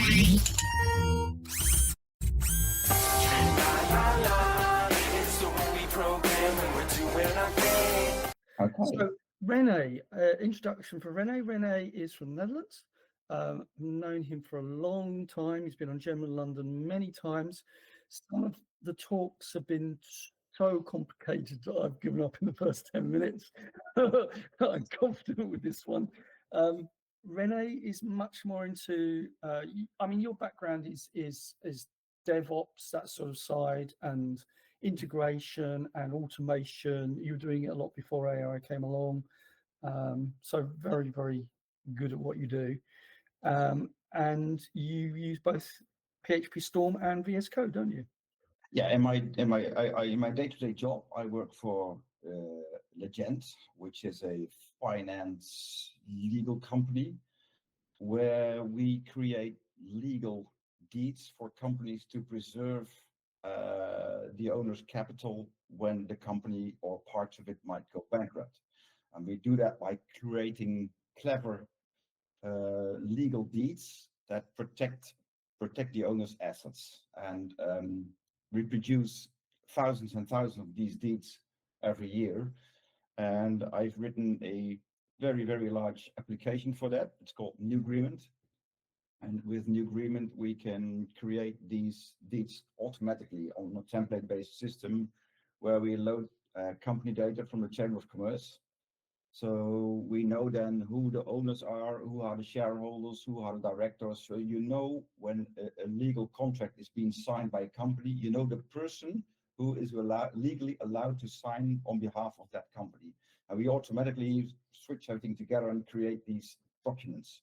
Okay. So René, introduction for René. René is from the Netherlands. I've known him for a long time. He's been on Joomla London many times. Some of the talks have been so complicated that I've given up in the first 10 minutes. I'm confident with this one. René is much more into, I mean, your background is DevOps, that sort of side, and integration and automation. You were doing it a lot before AI came along. So very, very good at what you do. And you use both PHP Storm and VS Code, don't you? Yeah, in my day-to-day job, I work for Legend, which is a finance legal company where we create legal deeds for companies to preserve the owner's capital when the company or parts of it might go bankrupt. And we do that by creating clever legal deeds that protect the owner's assets. And we produce thousands and thousands of these deeds every year. And I've written a very, very large application for that. It's called New Agreement. And with New Agreement, we can create these deeds automatically on a template-based system where we load company data from the Chamber of Commerce. So we know then who the owners are, who are the shareholders, who are the directors. So you know when a legal contract is being signed by a company, you know the person who is legally allowed to sign on behalf of that company. And we automatically switch everything together and create these documents.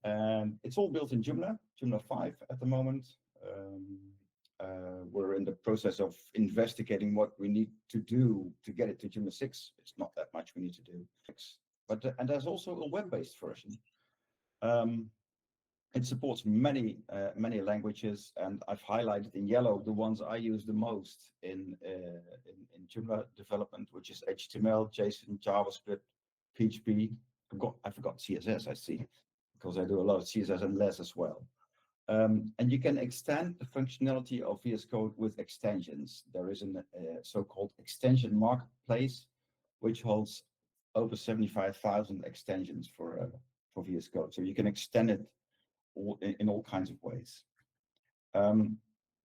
And it's all built in Joomla 5 at the moment. We're in the process of investigating what we need to do to get it to Joomla 6. It's not that much we need to do. But and there's also a web-based version. It supports many languages, and I've highlighted in yellow the ones I use the most in Joomla development, which is HTML, JSON, JavaScript, PHP. I forgot CSS, I see, because I do a lot of CSS and less as well. And you can extend the functionality of VS Code with extensions. There is a so-called extension marketplace, which holds over 75,000 extensions for VS Code. So you can extend it in all kinds of ways.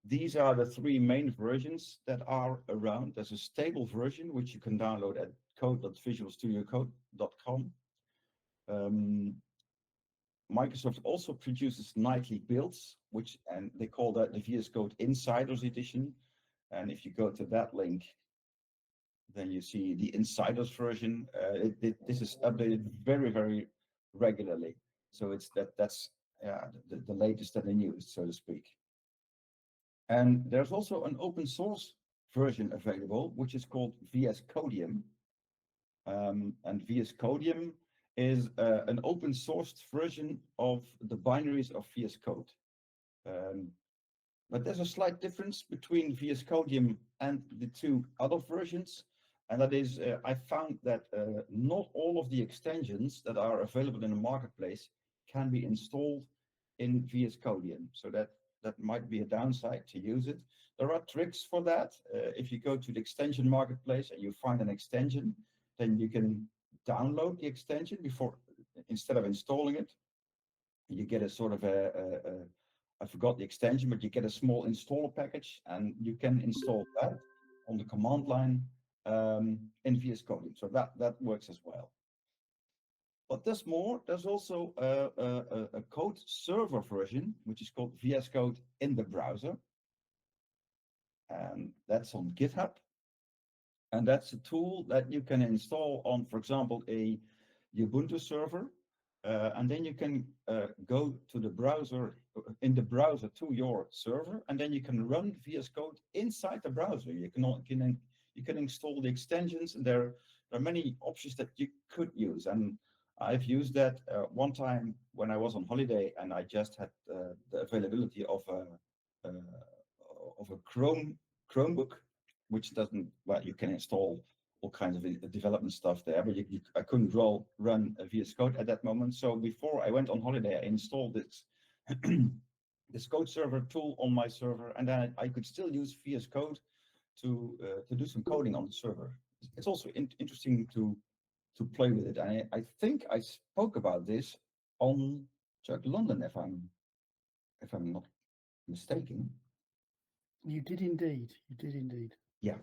These are the three main versions that are around. There's a stable version, which you can download at code.visualstudiocode.com. Microsoft also produces nightly builds, and they call that the VS Code Insiders Edition. And if you go to that link, then you see the Insiders version. This is updated very, very regularly. So it's that's the latest and the newest, so to speak. And there's also an open source version available, which is called VS Codium. And VS Codium is an open sourced version of the binaries of VS Code. But there's a slight difference between VS Codium and the two other versions. And that is, I found that not all of the extensions that are available in the marketplace can be installed in VS Codium. So that might be a downside to use it. There are tricks for that. If you go to the extension marketplace and you find an extension, then you can download the extension instead of installing it. You get a sort of I forgot the extension, but you get a small installer package, and you can install that on the command line in VS Code. So that works as well. But there's more. There's also a code server version, which is called VS Code in the browser, and that's on GitHub. And that's a tool that you can install on, for example, a Ubuntu server. And then you can go to the browser, in the browser to your server, and then you can run VS Code inside the browser. You can install the extensions, and there are many options that you could use. And I've used that one time when I was on holiday, and I just had the availability of a Chromebook, which doesn't, well, you can install all kinds of development stuff there, but I couldn't run a VS Code at that moment. So before I went on holiday, I installed this this code server tool on my server, and then I could still use VSCode to do some coding on the server. It's also interesting to play with it. I think I spoke about this on Chuck London, if I'm not mistaken. You did indeed. You did indeed. Yeah,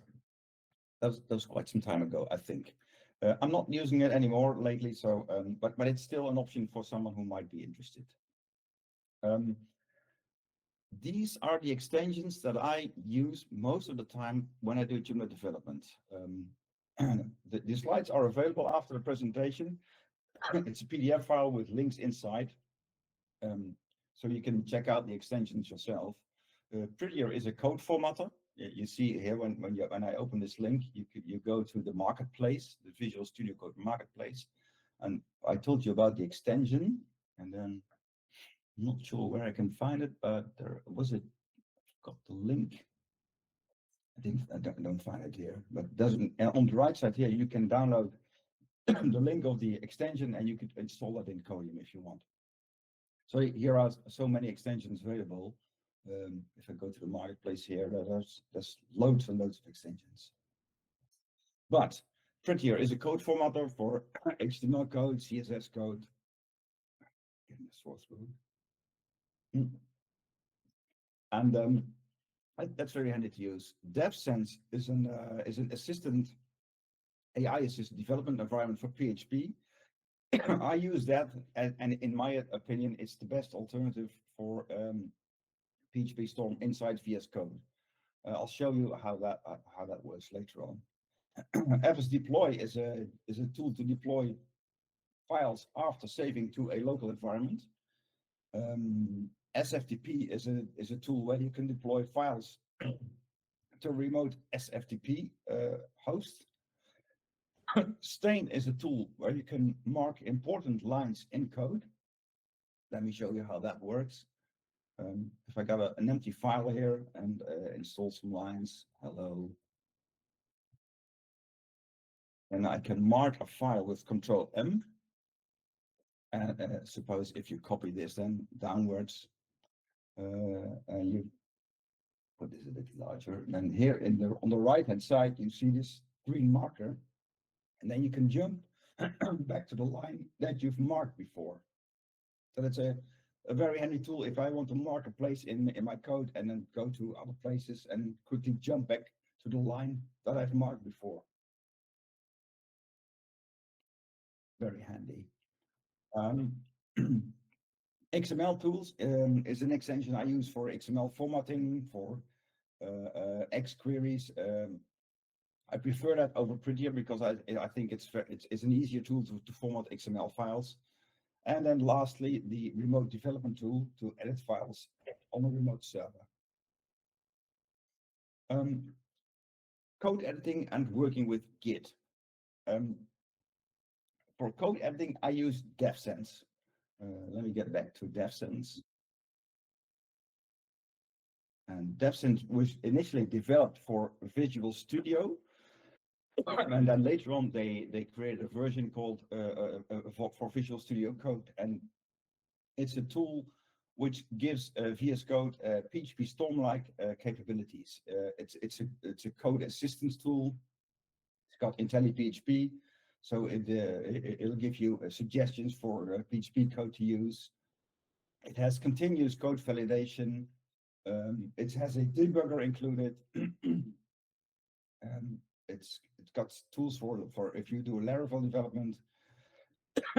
that was quite some time ago, I think. I'm not using it anymore lately, so but it's still an option for someone who might be interested. These are the extensions that I use most of the time when I do Joomla development. The slides are available after the presentation. It's a PDF file with links inside, so you can check out the extensions yourself. Prettier is a code formatter. You see here when I open this link, you go to the marketplace, the Visual Studio Code marketplace, and I told you about the extension, and then I'm not sure where I can find it, but there was it. Got the link. I don't find it here, but doesn't. On the right side here, you can download the link of the extension, and you could install that in Codium if you want. So here are so many extensions available. If I go to the marketplace here, there's loads and loads of extensions. But Prettier is a code formatter for HTML code, CSS code. Getting the source code. And that's very handy to use. DevSense is an AI assisted development environment for PHP. I use that, and in my opinion, it's the best alternative for PHP Storm inside VS Code. I'll show you how that works later on. FS Deploy is a tool to deploy files after saving to a local environment. SFTP is a tool where you can deploy files to a remote SFTP host. Stain is a tool where you can mark important lines in code. Let me show you how that works. If I got an empty file here and install some lines, hello, and I can mark a file with Control M. And suppose if you copy this then downwards, and you put this a bit larger, and here on the right hand side you see this green marker, and then you can jump back to the line that you've marked before. So that's a very handy tool if I want to mark a place in my code and then go to other places and quickly jump back to the line that I've marked before. Very handy. XML tools is an extension I use for XML formatting, for X queries. I prefer that over Prettier because I think it's an easier tool to format XML files. And then lastly, the remote development tool to edit files on a remote server. Code editing and working with Git. For code editing, I use DevSense. Let me get back to DevSense. And DevSense was initially developed for Visual Studio. And then later on, they created a version called for Visual Studio Code. And it's a tool which gives VS Code PHP Storm-like capabilities. It's a code assistance tool. It's got IntelliPHP, so it'll give you suggestions for PHP code to use. It has continuous code validation. It has a debugger included. It's got tools for if you do Laravel development.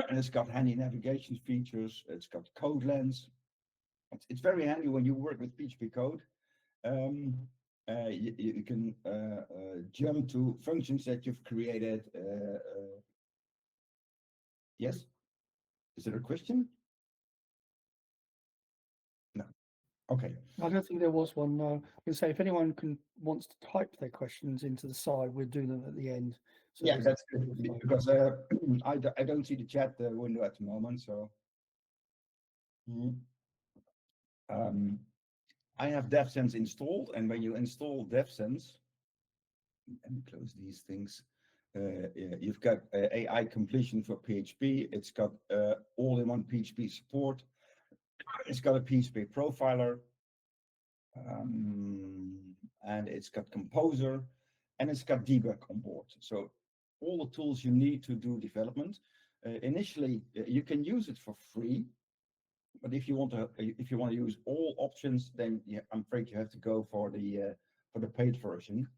And it's got handy navigation features. It's got code lens. It's very handy when you work with PHP code. You can jump to functions that you've created. Yes? Is there a question? No. Okay. I don't think there was one. No. I can say if anyone wants to type their questions into the side, we'll do them at the end. So yeah, that's good because I don't see the chat window at the moment. So I have DevSense installed, and when you install DevSense, let me close these things. You've got AI completion for PHP. It's got all-in-one PHP support. It's got a PHP profiler, and it's got Composer, and it's got debug on board. So all the tools you need to do development. Initially, you can use it for free, but if you want to use all options, then I'm afraid you have to go for the paid version.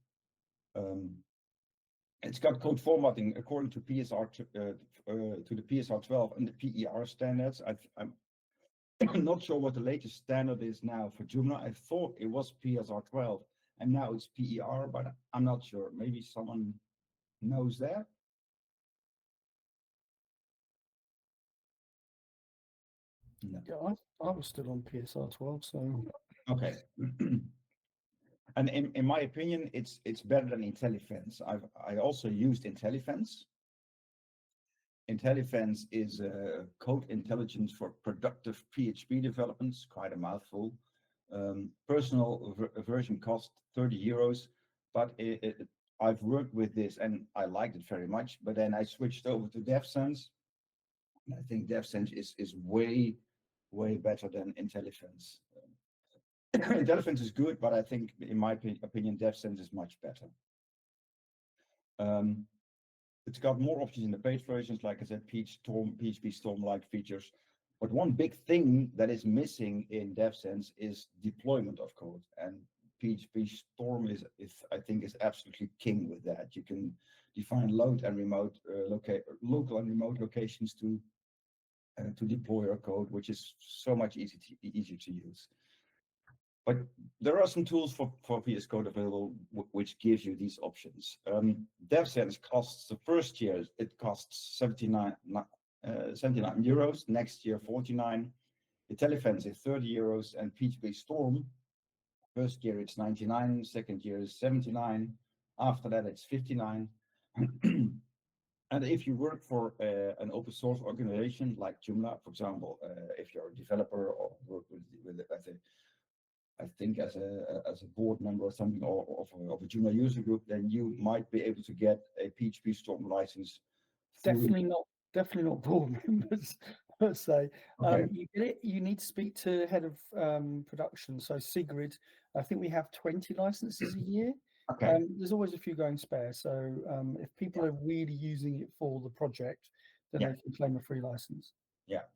It's got code formatting according to PSR to the PSR 12 and the PER standards. I'm not sure what the latest standard is now for Joomla. I thought it was PSR 12 and now it's PER, but I'm not sure. Maybe someone knows that. No. Yeah, I was still on PSR 12, so okay. And in my opinion, it's better than IntelliFence. I also used IntelliFence. IntelliFence is code intelligence for productive PHP developments, quite a mouthful. Personal version cost 30 euros, but I've worked with this and I liked it very much, but then I switched over to DevSense. And I think DevSense is way better than IntelliFence. IntelliFence is good, but I think, in my opinion, DevSense is much better. It's got more options in the paid versions, like I said, PHP Storm-like features. But one big thing that is missing in DevSense is deployment of code, and PHP Storm is I think is absolutely king with that. You can define load and remote local and remote locations to deploy your code, which is so much easier to use. But there are some tools for VS Code available which gives you these options. DevSense costs the first year, it costs 79 euros, next year 49. IntelliFence is 30 euros, and PHP Storm, first year it's 99, second year is 79, after that it's 59. And if you work for an open source organization like Joomla, for example, if you're a developer or work with I think as a board member or something, or of a Joomla user group, then you might be able to get a PHP Storm license. Definitely not board members per se. Okay. You get it. You need to speak to head of production. So Sigrid, I think we have 20 licenses a year. Okay. There's always a few going spare. So if people are really using it for the project, then they can claim a free license. Yeah.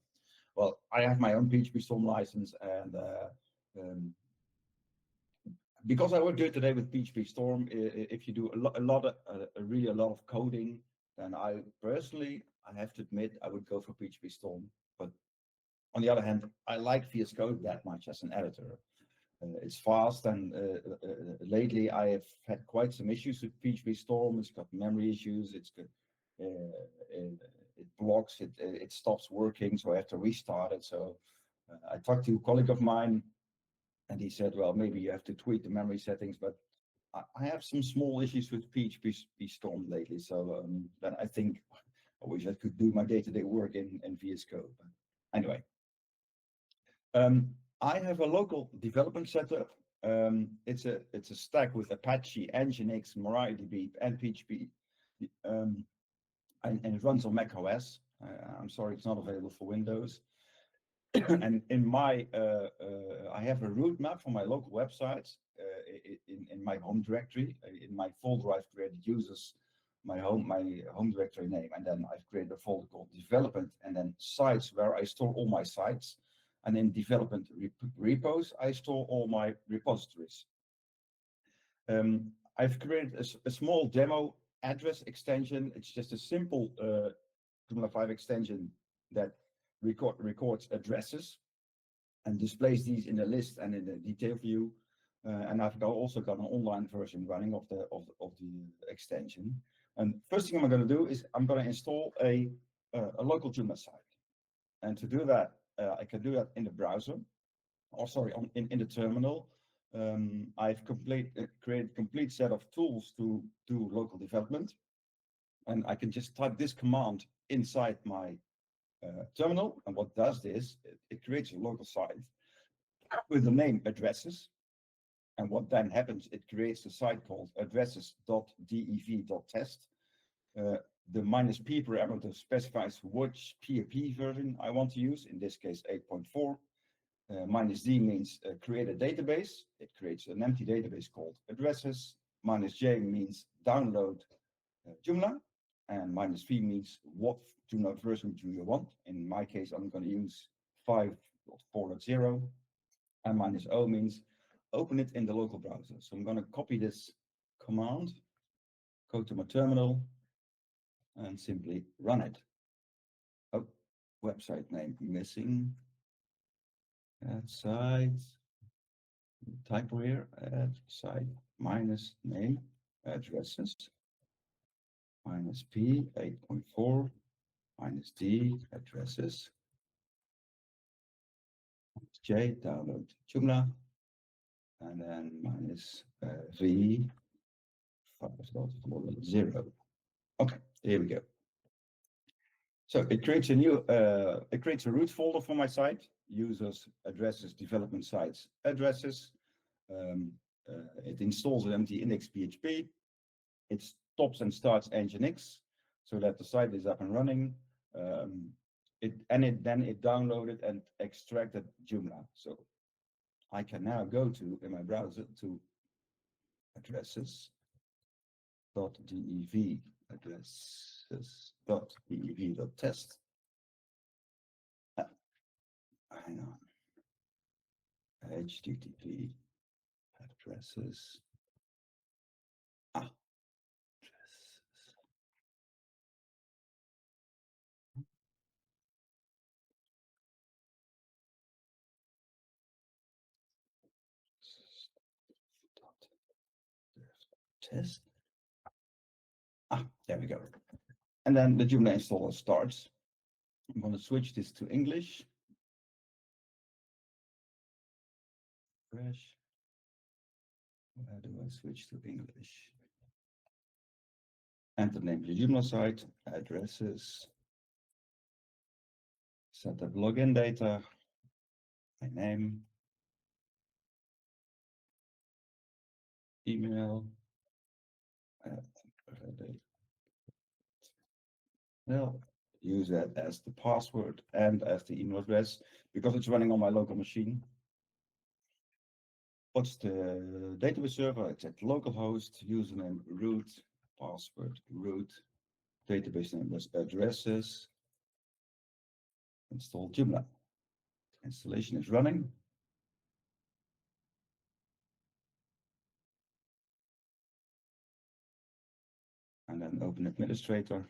Well, I have my own PHP Storm license, and because I work day-to-day with PHP Storm, if you do a lot of coding, then I have to admit, I would go for PHP Storm. But on the other hand, I like VS Code that much as an editor. It's fast, and lately I have had quite some issues with PHP Storm. It's got memory issues. It's got it blocks. It stops working, so I have to restart it. So I talked to a colleague of mine, and he said, well, maybe you have to tweak the memory settings, but I have some small issues with PHP Storm lately. So then I think I wish I could do my day-to-day work in VS Code. But anyway, I have a local development setup. It's a stack with Apache, Nginx, MariaDB, and PHP, and it runs on Mac OS. I'm sorry, it's not available for Windows. And in my, I have a route map for my local websites in my home directory. In my folder, I've created users, my home directory name, and then I've created a folder called development, and then sites, where I store all my sites. And in development repos, I store all my repositories. I've created a small demo address extension. It's just a simple Joomla 5 extension that records addresses and displays these in a list and in a detail view. And I've also got an online version running of the extension. And first thing I'm going to do is I'm going to install a local Joomla site. And to do that, I can do that in the browser, or sorry, in the terminal. I've created a complete set of tools to do local development. And I can just type this command inside my terminal. And what does this? It creates a local site with the name addresses. And what then happens, it creates a site called addresses.dev.test. The -p parameter specifies which PHP version I want to use, in this case 8.4. Minus D means create a database. It creates an empty database called addresses. Minus J means download Joomla. And minus V means what Joomla version do you want. In my case, I'm going to use 5.4.0. And minus O means open it in the local browser. So I'm going to copy this command, go to my terminal, and simply run it. Oh, website name missing. Add site. Typo here. Add site minus name addresses. Minus P 8.4 minus D addresses. Minus J download Joomla. And then minus V 5.0. Okay, here we go. So it creates a new, it creates a root folder for my site, users, addresses, development sites, addresses. It installs an empty index PHP. It stops and starts Nginx so that the site is up and running. Then it downloaded and extracted Joomla. So I can now go to, in my browser, to addresses.dev, addresses.dev.test. Hang on. HTTP addresses. Addresses. Test. There we go. And then the Joomla installer starts. I'm going to switch this to English. Fresh. Where do I switch to English? Enter the name of the Joomla site, addresses, set up login data, my name, email, use that as the password and as the email address because it's running on my local machine. What's the database server? It's at localhost, username root, password root, database name was addresses, install Joomla. Installation is running. And then open administrator.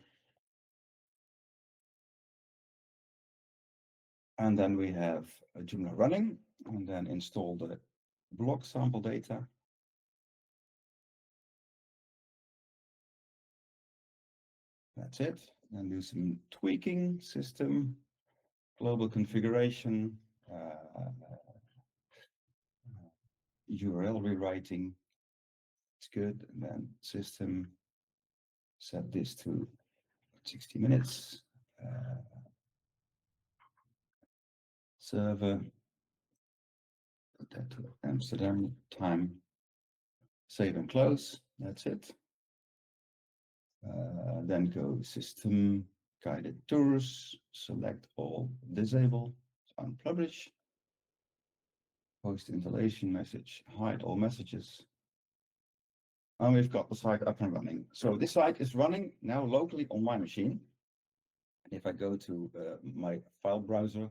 And then we have a Joomla running, and then install the block sample data. That's it. Then do some tweaking, system, global configuration, URL rewriting. It's good. And then system, set this to 60 minutes. Server, put that to Amsterdam time. Save and close. That's it. Then go system, guided tours, select all, disable, unpublish, post installation message, hide all messages. And we've got the site up and running. So this site is running now locally on my machine. And if I go to my file browser,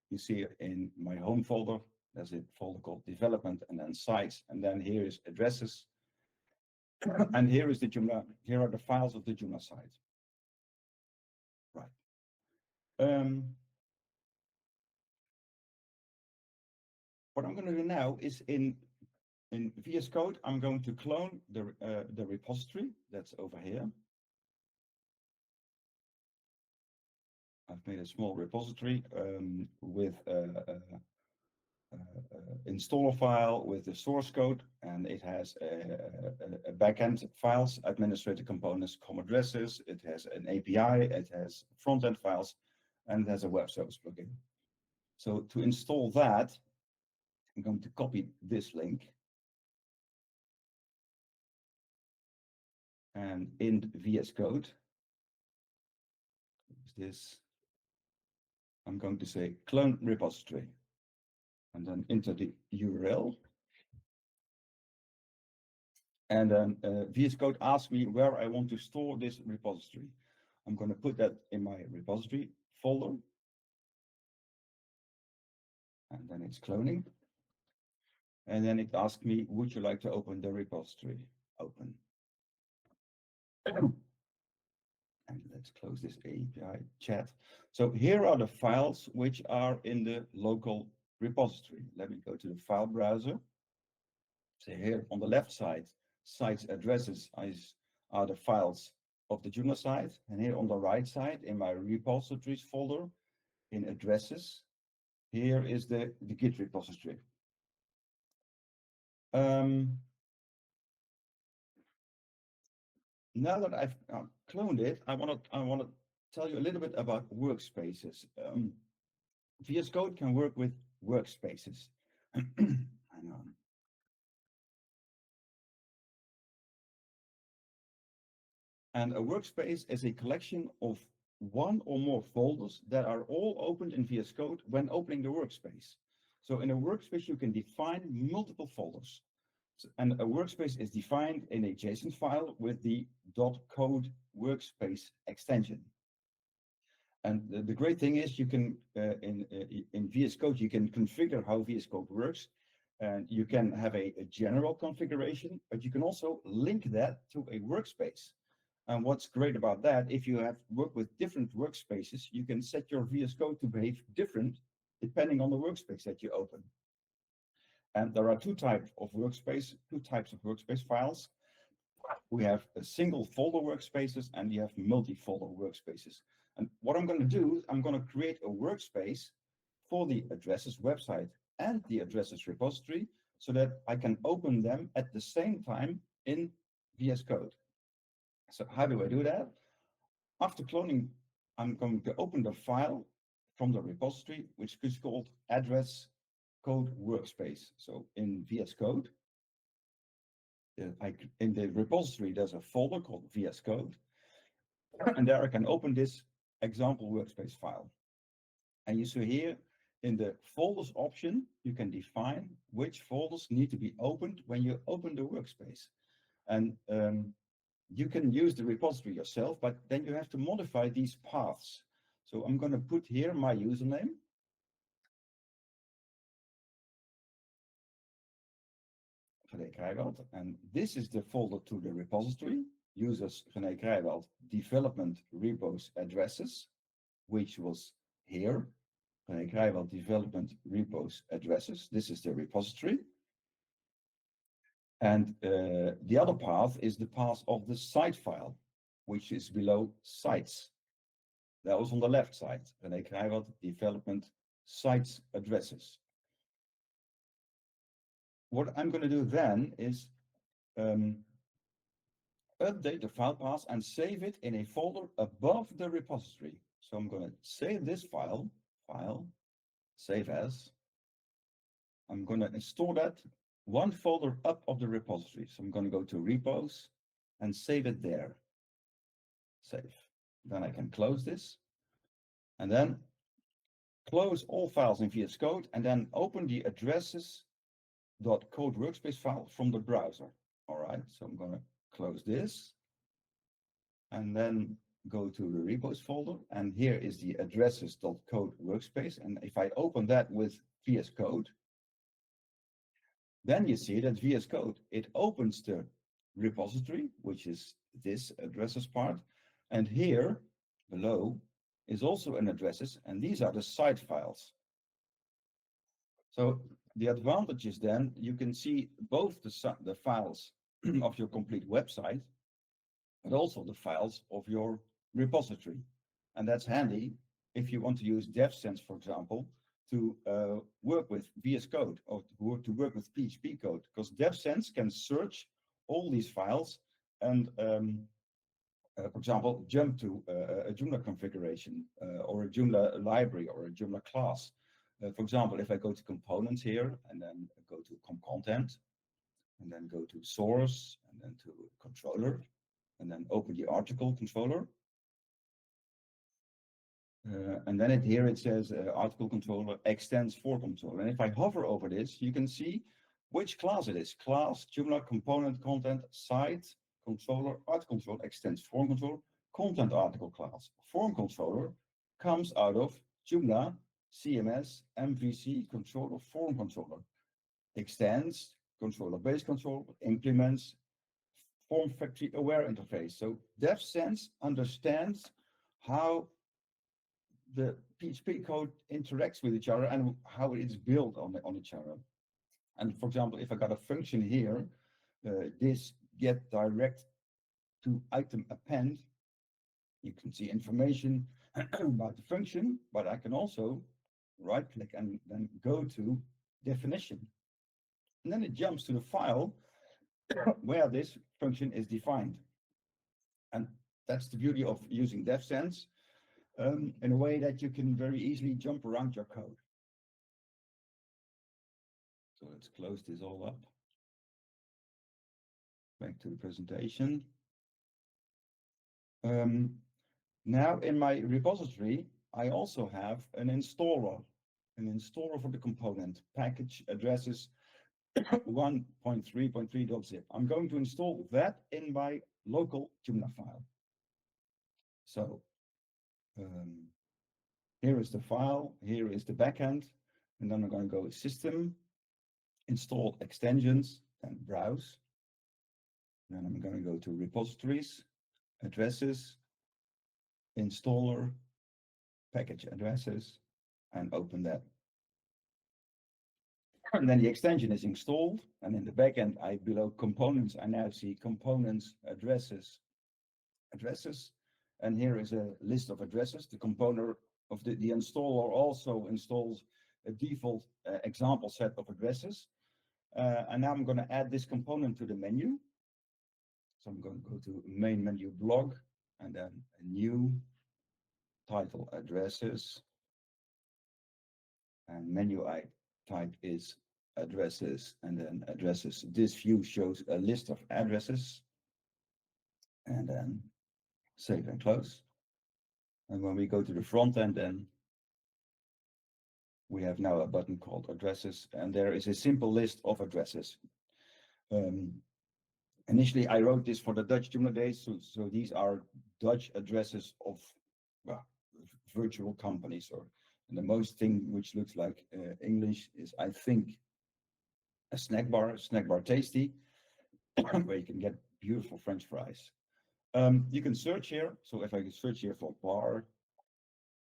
you see in my home folder, there's a folder called development and then sites. And then here is addresses. And here is the Joomla, here are the files of the Joomla site. Right. What I'm going to do now is in VSCode, I'm going to clone the repository that's over here. I've made a small repository with installer file with the source code, and it has a backend files, administrator components, COM addresses, it has an API, it has front-end files, and it has a web service plugin. So to install that, I'm going to copy this link. And in VS Code, this, I'm going to say clone repository. and then enter the URL. And then VS Code asks me where I want to store this repository. I'm going to put that in my repository folder. And then it's cloning. And then it asks me, would you like to open the repository? Open. And let's close this API chat. So here are the files which are in the local repository. Let me go to the file browser. So here on the left side, sites addresses are the files of the Joomla site. And here on the right side, in my repositories folder, in addresses, here is the Git repository. Now that I've cloned it, I want to tell you a little bit about workspaces. VS Code can work with workspaces. Hang on. And a workspace is a collection of one or more folders that are all opened in VS Code when opening the workspace. So in a workspace, you can define multiple folders. And a workspace is defined in a JSON file with the .code workspace extension. And the great thing is you can, in VS Code, you can configure how VS Code works. And you can have a general configuration, but you can also link that to a workspace. And what's great about that, if you have worked with different workspaces, you can set your VS Code to behave different depending on the workspace that you open. And there are two types of workspace files. We have a single folder workspaces and you have multi-folder workspaces. And what I'm going to do is I'm going to create a workspace for the addresses website and the addresses repository so that I can open them at the same time in VS Code. So how do I do that? After cloning, I'm going to open the file from the repository, which is called address code workspace. So in VS Code, in the repository, there's a folder called VS Code, and there I can open this example workspace file. And you see here in the folders option, you can define which folders need to be opened when you open the workspace. And you can use the repository yourself, but then you have to modify these paths. So I'm going to put here my username. René Kreijveld, and this is the folder to the repository. Users René Kreijveld development repos addresses, which was here. René Kreijveld development repos addresses. This is the repository. And the other path is the path of the site file, which is below sites. That was on the left side. René Kreijveld development sites addresses. What I'm going to do then is update the file path and save it in a folder above the repository. So I'm going to save this file, save as. I'm going to store that one folder up of the repository. So I'm going to go to repos and save it there. Save. Then I can close this and then close all files in VS Code and then open the addresses.code workspace file from the browser. All right, so I'm going to close this and then go to the repos folder. And here is the addresses.code workspace. And if I open that with VS Code, then you see that VS Code, it opens the repository, which is this addresses part. And here below is also an addresses, and these are the site files. So the advantage is then you can see both the files of your complete website, but also the files of your repository. And that's handy if you want to use DevSense, for example, to work with VS Code or to work with PHP code, because DevSense can search all these files and, for example, jump to a Joomla configuration or a Joomla library or a Joomla class. For example, if I go to components here and then go to content and then go to source and then to controller and then open the article controller. And then here it says article controller extends for controller. And if I hover over this, you can see which class it is. Class, Joomla, component, content, site, controller, article controller, extends form controller, content article class. Form controller comes out of Joomla, CMS, MVC, controller, form controller. Extends, controller base controller, implements, form factory aware interface. So DevSense understands how the PHP code interacts with each other and how it's built on each other. And for example, if I got a function here, this get direct to item append, you can see information about the function, but I can also right click and then go to definition. And then it jumps to the file where this function is defined. And that's the beauty of using DevSense in a way that you can very easily jump around your code. So let's close this all up. Back to the presentation. Now in my repository, I also have an installer for the component, package addresses 1.3.3.zip. I'm going to install that in my local Joomla file. So here is the file, here is the backend, and then I'm going to go system, install extensions, and browse. Then I'm going to go to repositories, addresses, installer, package addresses, and open that. And then the extension is installed, and in the backend, below components, I now see components, addresses, and here is a list of addresses. The component of the installer also installs a default example set of addresses. And now I'm going to add this component to the menu. So I'm going to go to main menu blog, and then a new title addresses, and menu type is addresses, and then addresses. This view shows a list of addresses, and then save and close. And when we go to the front end, then we have now a button called addresses, and there is a simple list of addresses. Initially, I wrote this for the Dutch Joomla days, so these are Dutch addresses of virtual companies, or and the most thing which looks like English is, I think, a snack bar tasty, where you can get beautiful French fries. You can search here. So if I search here for bar,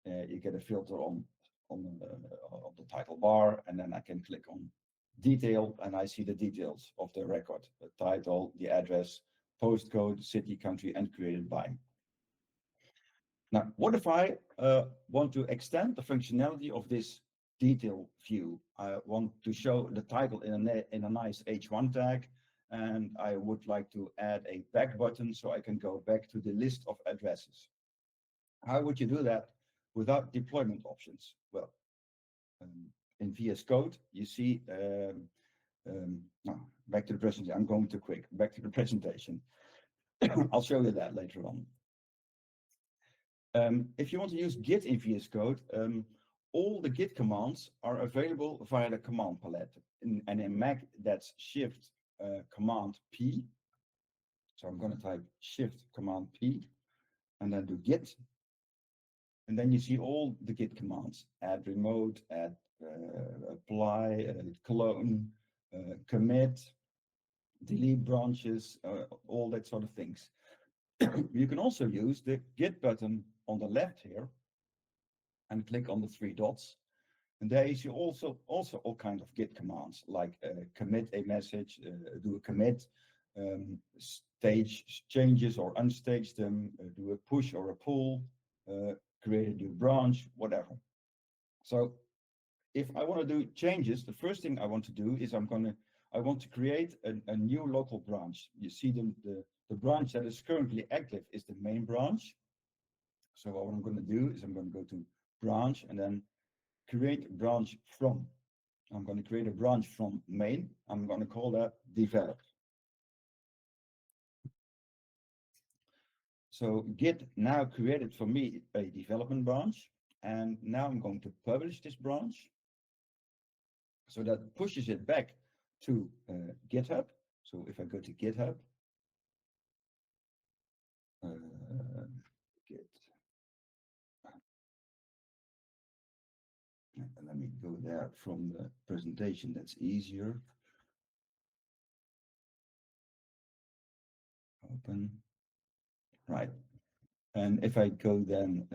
you get a filter on the title bar, and then I can click on detail, and I see the details of the record: the title, the address, postcode, city, country, and created by. Now, what if I want to extend the functionality of this detail view? I want to show the title in a nice H1 tag, and I would like to add a back button so I can go back to the list of addresses. How would you do that without deployment options? Well, in VSCode, you see, back to the presentation. I'm going too quick. Back to the presentation. I'll show you that later on. If you want to use Git in VSCode, all the Git commands are available via the command palette. And in Mac, that's Shift Command P. So I'm going to type Shift Command P and then do Git. And then you see all the Git commands: add remote, add apply, clone, commit, delete branches, all that sort of things. You can also use the Git button on the left here and click on the three dots. And there you see also all kinds of Git commands, like commit a message, do a commit, stage changes or unstage them, do a push or a pull, create a new branch, whatever. So if I want to do changes, the first thing I want to do is I want to create a new local branch. You see the branch that is currently active is the main branch. So what I'm going to do is I'm going to go to branch and then create branch from. I'm going to create a branch from main. I'm going to call that develop. So Git now created for me a development branch. And now I'm going to publish this branch. So that pushes it back to GitHub. So if I go to GitHub, Git, and let me go there from the presentation, that's easier. Open, right. And if I go then,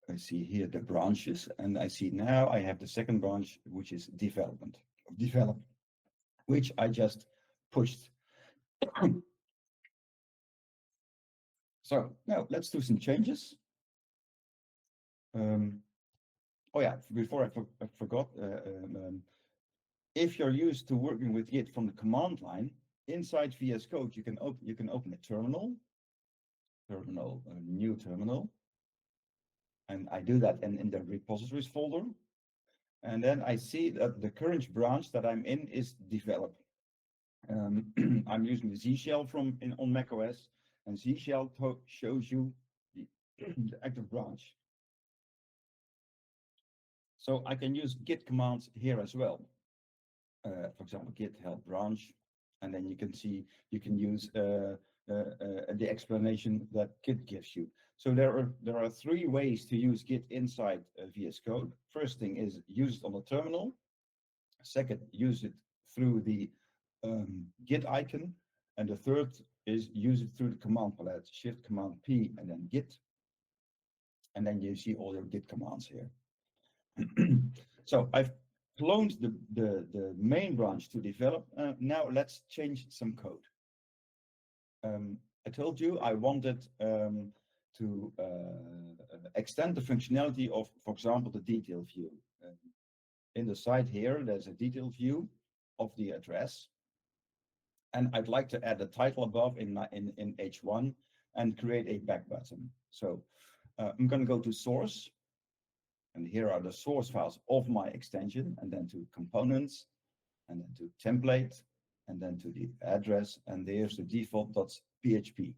I see here the branches, and I see now I have the second branch, which is development, which I just pushed. So now let's do some changes. Oh yeah, before I forgot, if you're used to working with Git from the command line, inside VS Code you can open a terminal, new terminal, and I do that in the repositories folder, and then I see that the current branch that I'm in is develop. I'm using the Z shell on macOS, and Z shell shows you the, the active branch. So I can use Git commands here as well. For example, Git help branch, and then you can see you can use the explanation that Git gives you. So there are three ways to use Git inside VS Code. First thing is use it on the terminal. Second, use it through the Git icon, and the third is use it through the command palette, Shift Command P, and then Git, and then you see all your Git commands here. So I've cloned the main branch to develop. Now let's change some code. I told you I wanted to extend the functionality of, for example, the detail view. In the side here, there's a detail view of the address. And I'd like to add a title above in H1 and create a back button. So I'm going to go to source. And here are the source files of my extension, and then to components, and then to template, and then to the address, and there's the default.php.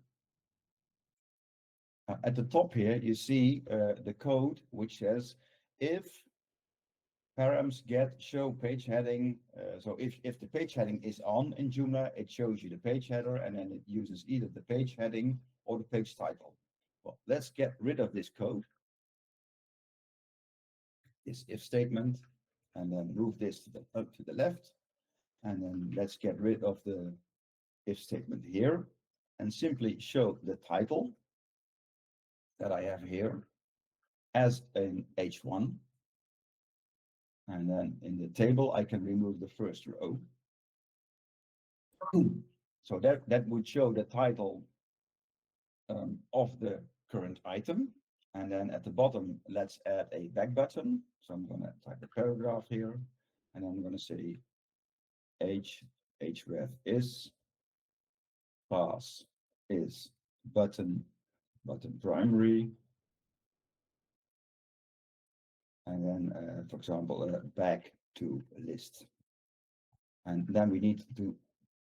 At the top here, you see the code which says if params get show page heading, so if the page heading is on in Joomla, it shows you the page header, and then it uses either the page heading or the page title. Well, let's get rid of this code, this if statement, and then move this up to the left, and then let's get rid of the if statement here, and simply show the title that I have here as an H1, and then in the table I can remove the first row. So that would show the title of the current item. And then at the bottom, let's add a back button. So I'm going to type a paragraph here, and I'm going to say href is pass is button primary. And then, for example, back to list. And then we need to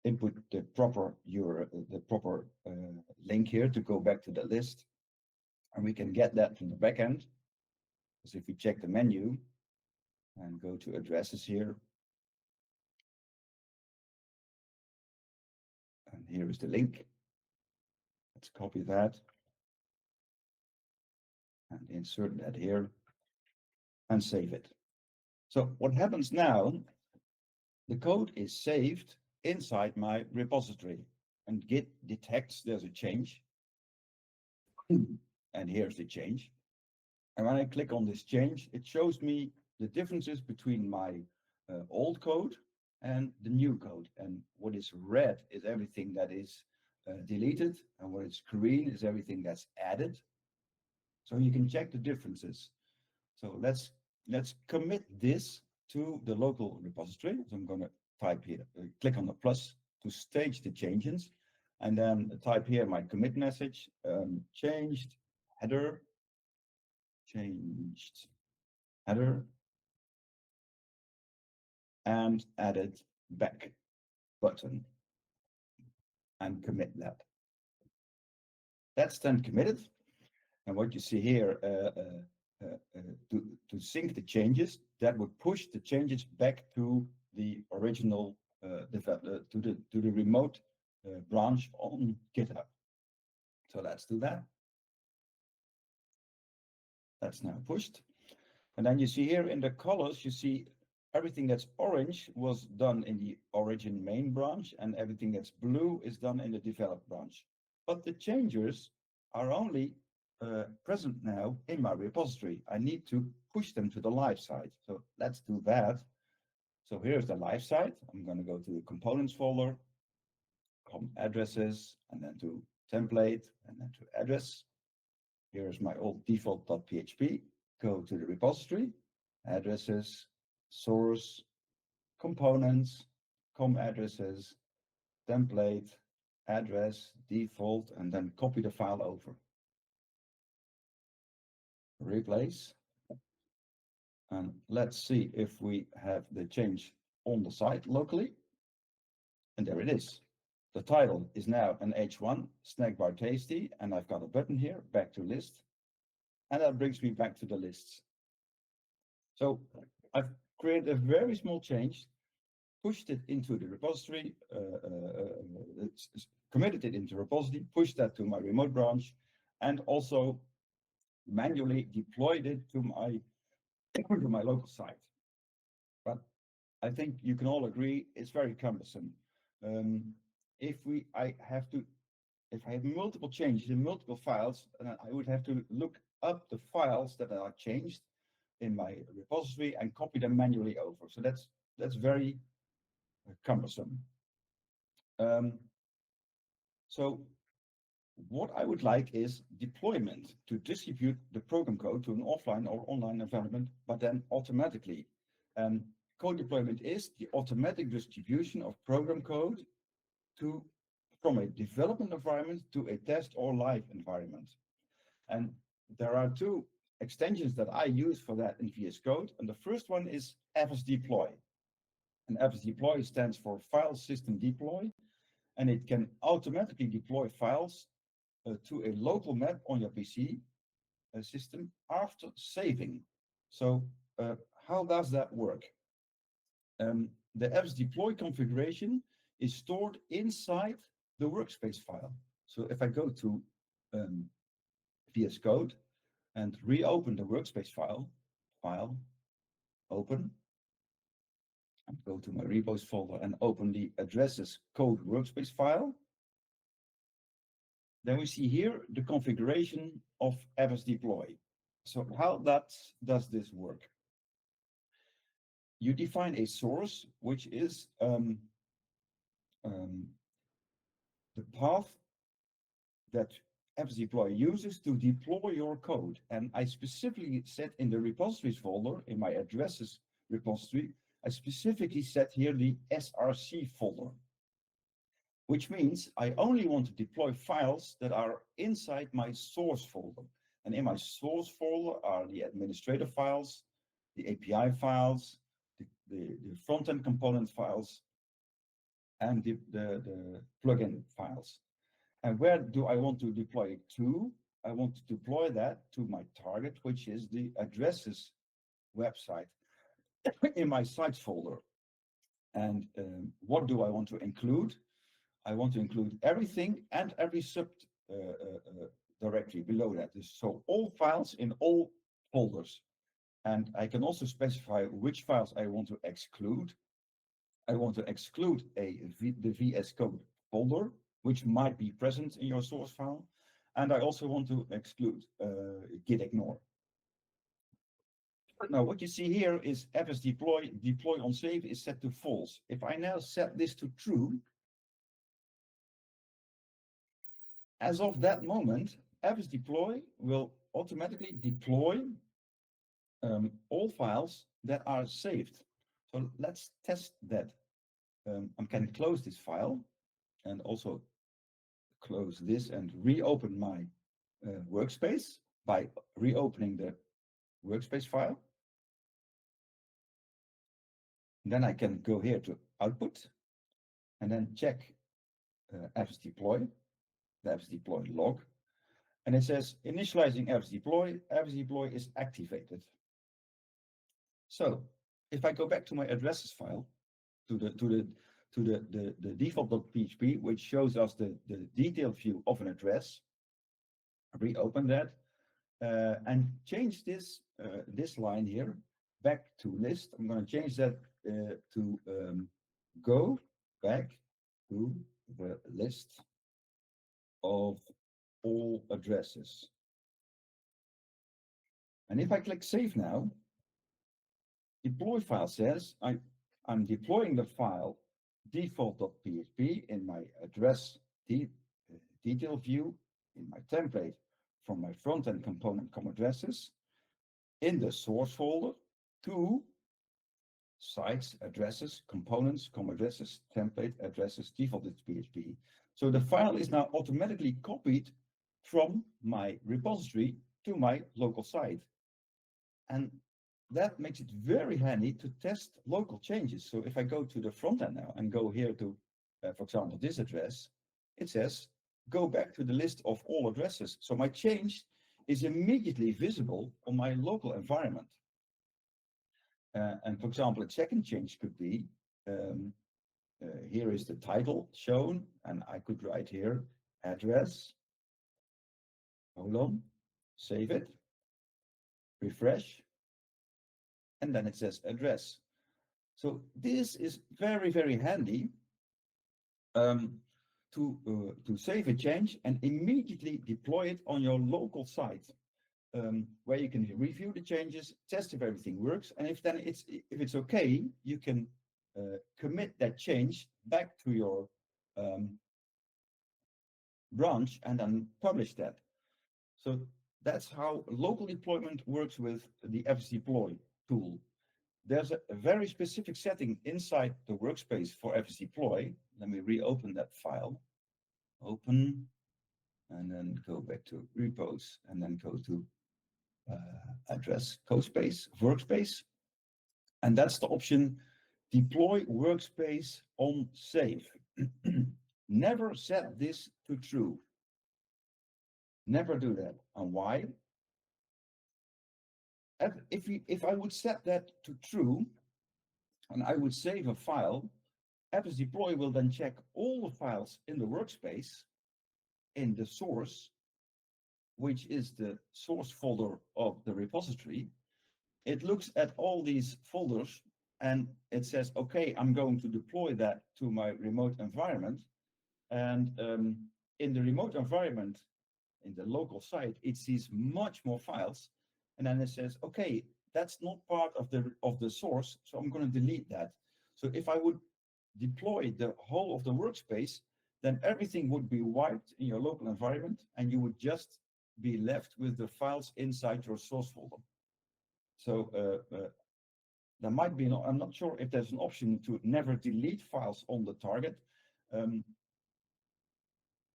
input the proper URL, the proper link here to go back to the list. And we can get that from the backend. Because if we check the menu and go to addresses here, and here is the link. Let's copy that and insert that here and save it. So what happens now, the code is saved inside my repository, and Git detects there's a change. And here's the change. And when I click on this change, it shows me the differences between my old code and the new code. And what is red is everything that is deleted, and what is green is everything that's added. So you can check the differences. So let's commit this to the local repository. So I'm going to type here, click on the plus to stage the changes, and then type here my commit message, changed header, and added back button, and commit that. That's then committed. And what you see here, to sync the changes, that would push the changes back to the original, to the remote branch on GitHub. So let's do that. That's now pushed. And then you see here in the colors, you see everything that's orange was done in the origin main branch, and everything that's blue is done in the develop branch. But the changes are only present now in my repository. I need to push them to the live side. So let's do that. So here's the live side. I'm going to go to the components folder, com addresses, and then to template, and then to address. Here's my old default.php. Go to the repository, addresses, source, components, com addresses, template, address, default, and then copy the file over. Replace. And let's see if we have the change on the site locally. And there it is. The title is now an H1 snack bar tasty, and I've got a button here, back to list. And that brings me back to the lists. So I've created a very small change, pushed it into the repository, committed it into repository, pushed that to my remote branch, and also manually deployed it to my local site. But I think you can all agree it's very cumbersome. If I have multiple changes in multiple files, I would have to look up the files that are changed in my repository and copy them manually over. So that's very cumbersome. So what I would like is deployment to distribute the program code to an offline or online environment, but then automatically. Code deployment is the automatic distribution of program code from a development environment to a test or live environment. And there are two extensions that I use for that in VS Code. And the first one is fsdeploy. And fsdeploy stands for File System Deploy, and it can automatically deploy files to a local map on your PC system after saving. So how does that work? The fsdeploy configuration is stored inside the workspace file. So if I go to VS Code and reopen the workspace file, open, and go to my repos folder and open the addresses code workspace file, then we see here the configuration of fsdeploy. So how does this work? You define a source, which is the path that fsdeploy uses to deploy your code. And I specifically set in the repositories folder, in my addresses repository, I specifically set here the src folder, which means I only want to deploy files that are inside my source folder. And in my source folder are the administrator files, the API files, the front-end component files, and the plugin files. And where do I want to deploy it to? I want to deploy that to my target, which is the addresses website in my sites folder. And what do I want to include? I want to include everything and every sub directory below that. So all files in all folders. And I can also specify which files I want to exclude. I want to exclude the VSCode folder, which might be present in your source file. And I also want to exclude git ignore. Now, what you see here is fsdeploy, deploy on save is set to false. If I now set this to true, as of that moment, fsdeploy will automatically deploy all files that are saved. So let's test that. I can close this file and also close this and reopen my workspace by reopening the workspace file. And then I can go here to output and then check fsdeploy, the fsdeploy log. And it says initializing fsdeploy. Fsdeploy is activated. So if I go back to my addresses file, to the default.php, which shows us the detailed view of an address, reopen that and change this this line here back to list. I'm going to change that to go back to the list of all addresses. And if I click save now, deploy file says I'm deploying the file default.php in my address detail view in my template from my front-end component addresses in the source folder to sites, addresses, components, addresses, template, addresses, default.php. So the file is now automatically copied from my repository to my local site. And that makes it very handy to test local changes. So if I go to the front end now and go here to, for example, this address, it says, go back to the list of all addresses. So my change is immediately visible on my local environment. And for example, a second change could be, here is the title shown, and I could write here, address, save it, refresh, and then it says address. So this is very, very handy to save a change and immediately deploy it on your local site, where you can review the changes, test if everything works, and if it's okay, you can commit that change back to your branch and then publish that. So that's how local deployment works with the fsdeploy tool. There's a very specific setting inside the workspace for fsdeploy. Let me reopen that file. Open, and then go back to repos, and then go to address codespace, workspace. And that's the option, deploy workspace on save. Never set this to true. Never do that. And why? If I would set that to true, and I would save a file, fsdeploy will then check all the files in the workspace in the source, which is the source folder of the repository. It looks at all these folders and it says, okay, I'm going to deploy that to my remote environment. And in the remote environment, in the local site, it sees much more files. And then it says, okay, that's not part of the source, so I'm going to delete that. So if I would deploy the whole of the workspace, then everything would be wiped in your local environment, and you would just be left with the files inside your source folder. So there might be, I'm not sure if there's an option to never delete files on the target,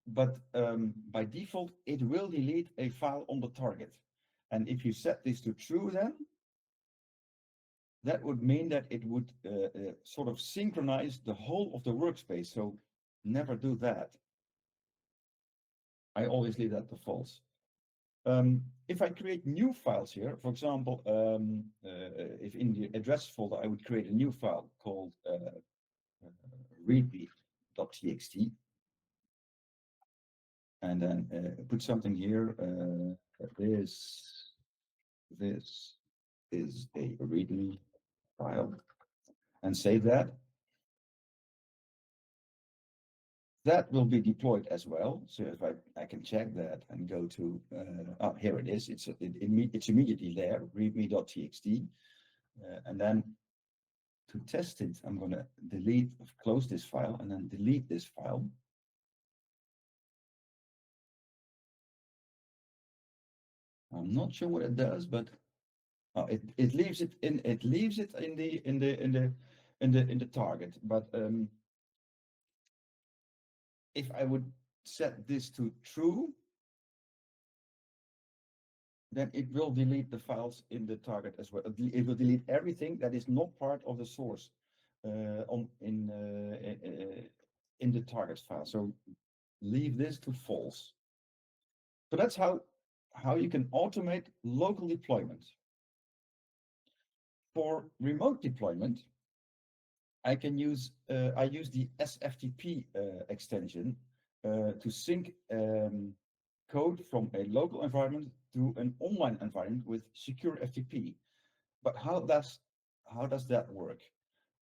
but by default, it will delete a file on the target. And if you set this to true, then that would mean that it would sort of synchronize the whole of the workspace. So never do that. I always leave that to false. If I create new files here, for example, if in the address folder, I would create a new file called readme.txt, and then put something here. This is a readme file, and save that. That will be deployed as well. So if I can check that and go to, oh, here it is. It's immediately there, readme.txt. And then to test it, I'm going to close this file and then delete this file. I'm not sure what it does, but it leaves it in the target. But if I would set this to true, then it will delete the files in the target as well. It will delete everything that is not part of the source in the target file. So leave this to false. So that's how you can automate local deployment. For remote deployment, I use the SFTP extension to sync code from a local environment to an online environment with secure FTP. But how does that work?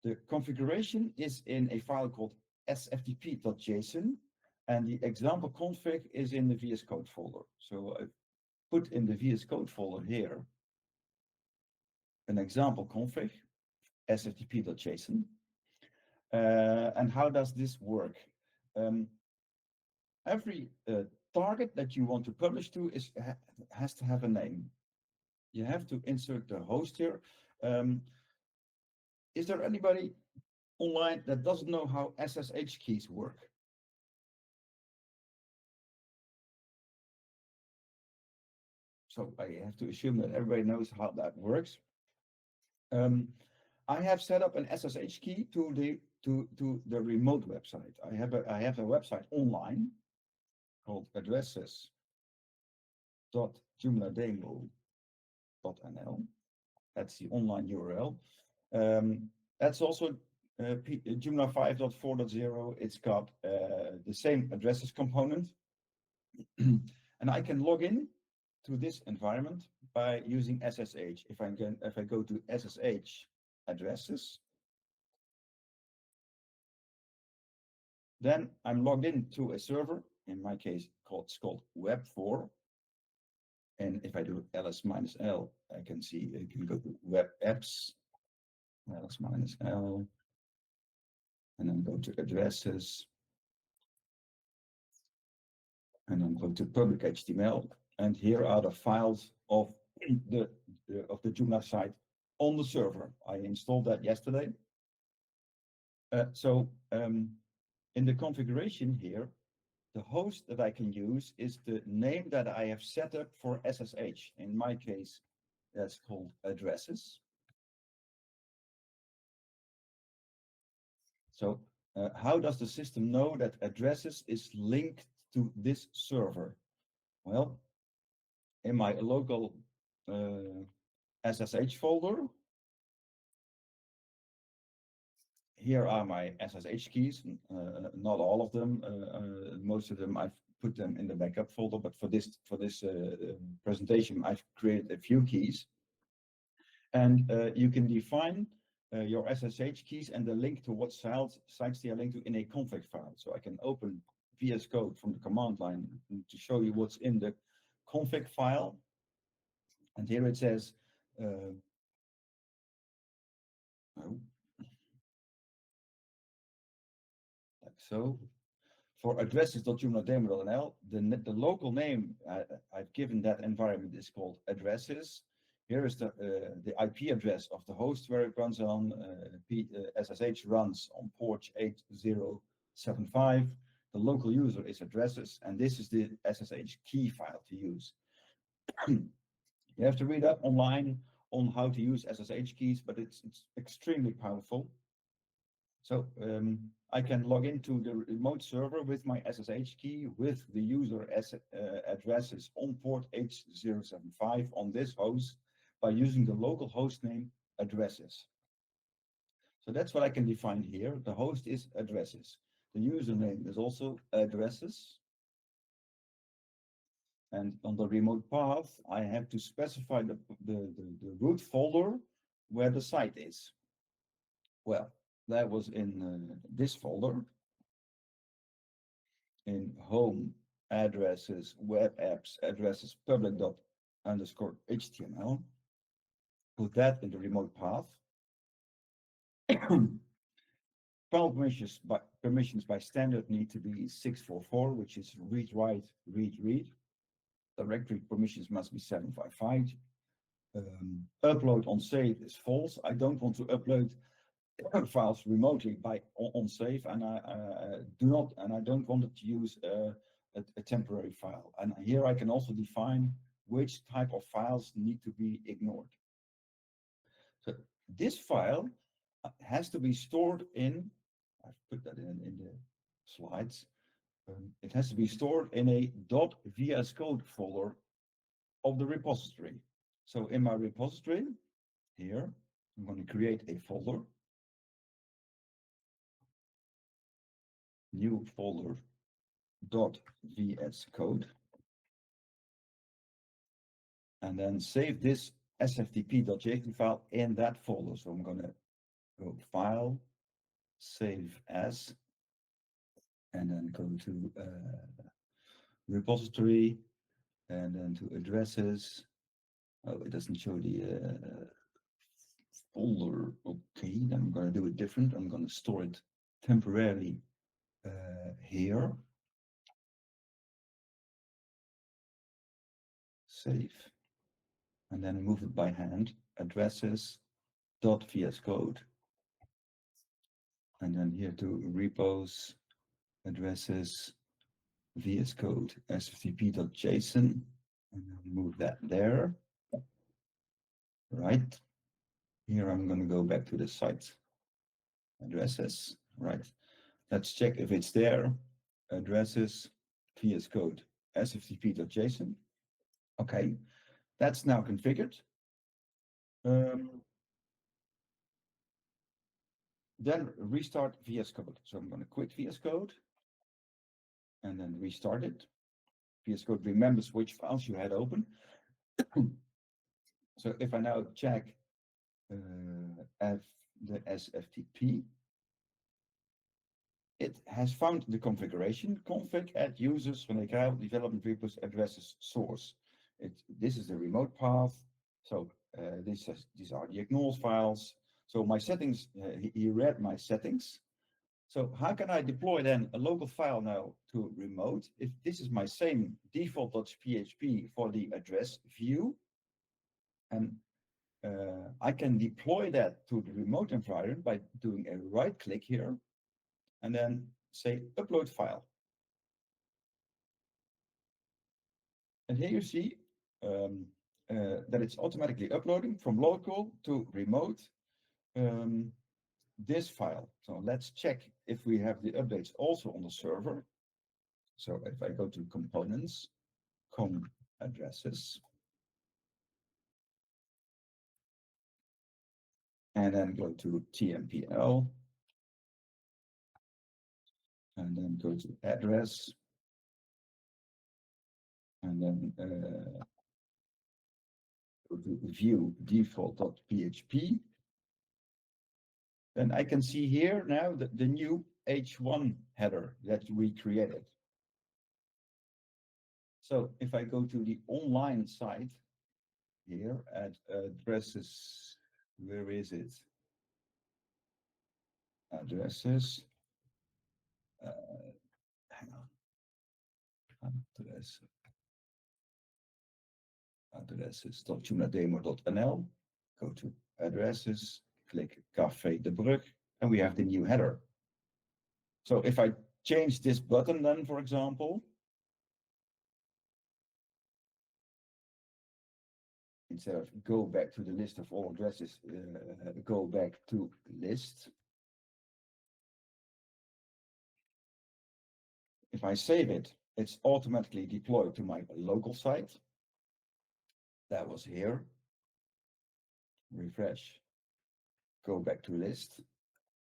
The configuration is in a file called sftp.json, and the example config is in the VSCode folder. So I put in the VSCode folder here an example config, sftp.json. And how does this work? Every target that you want to publish to has to have a name. You have to insert the host here. Is there anybody online that doesn't know how SSH keys work? So I have to assume that everybody knows how that works. I have set up an SSH key to the remote website. I have a website online called addresses.joomlademo.nl. That's the online URL. That's also Joomla 5.4.0. It's got the same addresses component, and I can log in to this environment by using SSH. If I go to SSH addresses, then I'm logged in to a server. In my case, it's called Web4. And if I do ls-l, I can see I can go to web apps, ls-l, and then go to addresses, and then go to public HTML. And here are the files of the Joomla site on the server. I installed that yesterday. In the configuration here, the host that I can use is the name that I have set up for SSH. In my case, that's called addresses. So how does the system know that addresses is linked to this server? Well, in my local SSH folder, here are my SSH keys, not all of them. Most of them I've put them in the backup folder, but for this presentation, I've created a few keys. And you can define your SSH keys and the link to what sites they are linked to in a config file. So I can open VSCode from the command line to show you what's in the config file. And here it says, like so. For addresses.joomlademo.nl, the local name I've given that environment is called addresses. Here is the IP address of the host where it runs on. SSH runs on port 8075. The local user is addresses, and this is the SSH key file to use. You have to read up online on how to use SSH keys, but it's extremely powerful. So I can log into the remote server with my SSH key with the user addresses on port 8075 on this host by using the local host name addresses. So that's what I can define here. The host is addresses. The username is also addresses. And on the remote path, I have to specify the root folder where the site is. Well, that was in this folder, in home addresses, web apps, addresses, public._html. Put that in the remote path. File permissions by standard need to be 644, which is read, write, read. Directory permissions must be 755. Upload on save is false. I don't want to upload files remotely on save, and I don't want it to use a temporary file. And here I can also define which type of files need to be ignored. So this file has to be stored in, I've put that in the slides, it has to be stored in a .VSCode folder of the repository. So in my repository here, I'm going to create a folder, new folder .VSCode, and then save this sftp.json file in that folder. So I'm going to go File, Save As, and then go to repository, and then to addresses. Oh, it doesn't show the folder. Okay, then I'm going to do it different. I'm going to store it temporarily here. Save, and then move it by hand. Addresses .VSCode, and then here to repos, addresses, VSCode, sftp.json, and then move that there. Right. Here I'm going to go back to the site addresses. Right. Let's check if it's there. Addresses, VSCode, sftp.json. Okay, that's now configured. Then restart VSCode. So I'm going to quit VSCode and then restart it. VSCode remembers which files you had open. So if I now check the SFTP, it has found the configuration config at users René Kreijveld development repos addresses source. This is the remote path. So these are the ignores files. So my settings, he read my settings. So how can I deploy then a local file now to remote if this is my same default.php for the address view? And I can deploy that to the remote environment by doing a right click here and then say upload file. And here you see that it's automatically uploading from local to remote this file. So let's check if we have the updates also on the server. So if I go to components, com addresses, and then go to TMPL, and then go to address, and then go to view default.php. Then I can see here now the new H1 header that we created. So if I go to the online site here at addresses, where is it? Addresses. Hang on. Addresses.joomlademo.nl. Go to addresses, click Café de Brug, and we have the new header. So if I change this button then, for example, instead of go back to the list of all addresses, go back to list. If I save it, it's automatically deployed to my local site. That was here. Refresh. Go back to list.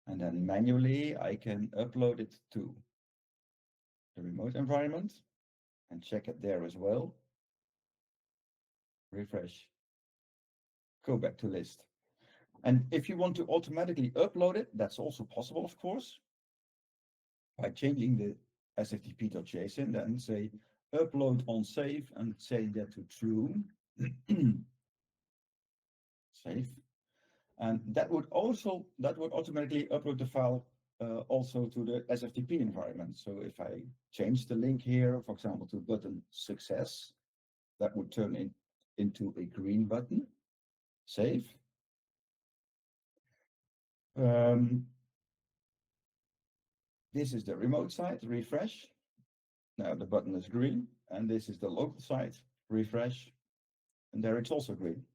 And then manually, I can upload it to the remote environment and check it there as well. Refresh. Go back to list. And if you want to automatically upload it, that's also possible, of course, by changing the sftp.json, then say upload on save and say that to true. Save. And that would automatically upload the file also to the SFTP environment. So if I change the link here, for example, to button success, that would turn into a green button. Save. This is the remote site, refresh. Now the button is green, and this is the local site, refresh, and there it's also green.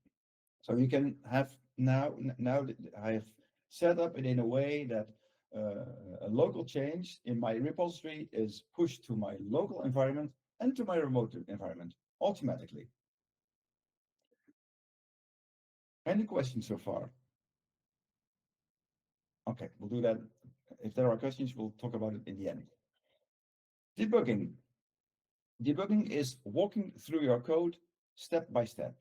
So you can have now that I have set up it in a way that a local change in my repository is pushed to my local environment and to my remote environment automatically. Any questions so far? Okay, we'll do that. If there are questions, we'll talk about it in the end. Debugging. Debugging is walking through your code step by step.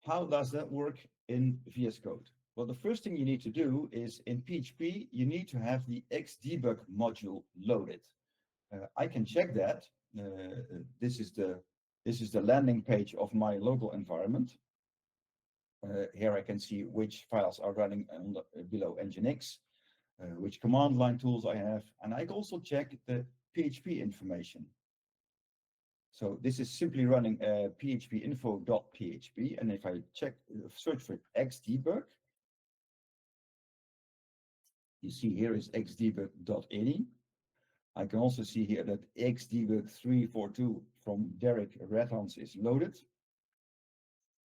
How does that work in VS Code? Well, the first thing you need to do is in PHP, you need to have the Xdebug module loaded. I can check that. This is the landing page of my local environment. Here I can see which files are running below Nginx, which command line tools I have, and I can also check the PHP information. So this is simply running phpinfo.php, and if I search for Xdebug, you see here is xdebug.ini. I can also see here that Xdebug 342 from Derek Redhans is loaded.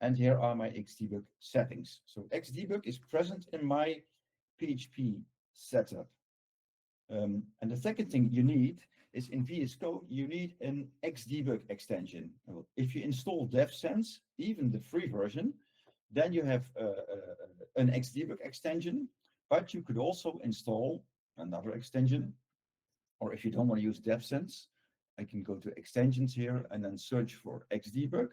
And here are my Xdebug settings. So Xdebug is present in my PHP setup. And the second thing you need is in VS Code, you need an Xdebug extension. If you install DevSense, even the free version, then you have an Xdebug extension, but you could also install another extension. Or if you don't want to use DevSense, I can go to extensions here and then search for Xdebug.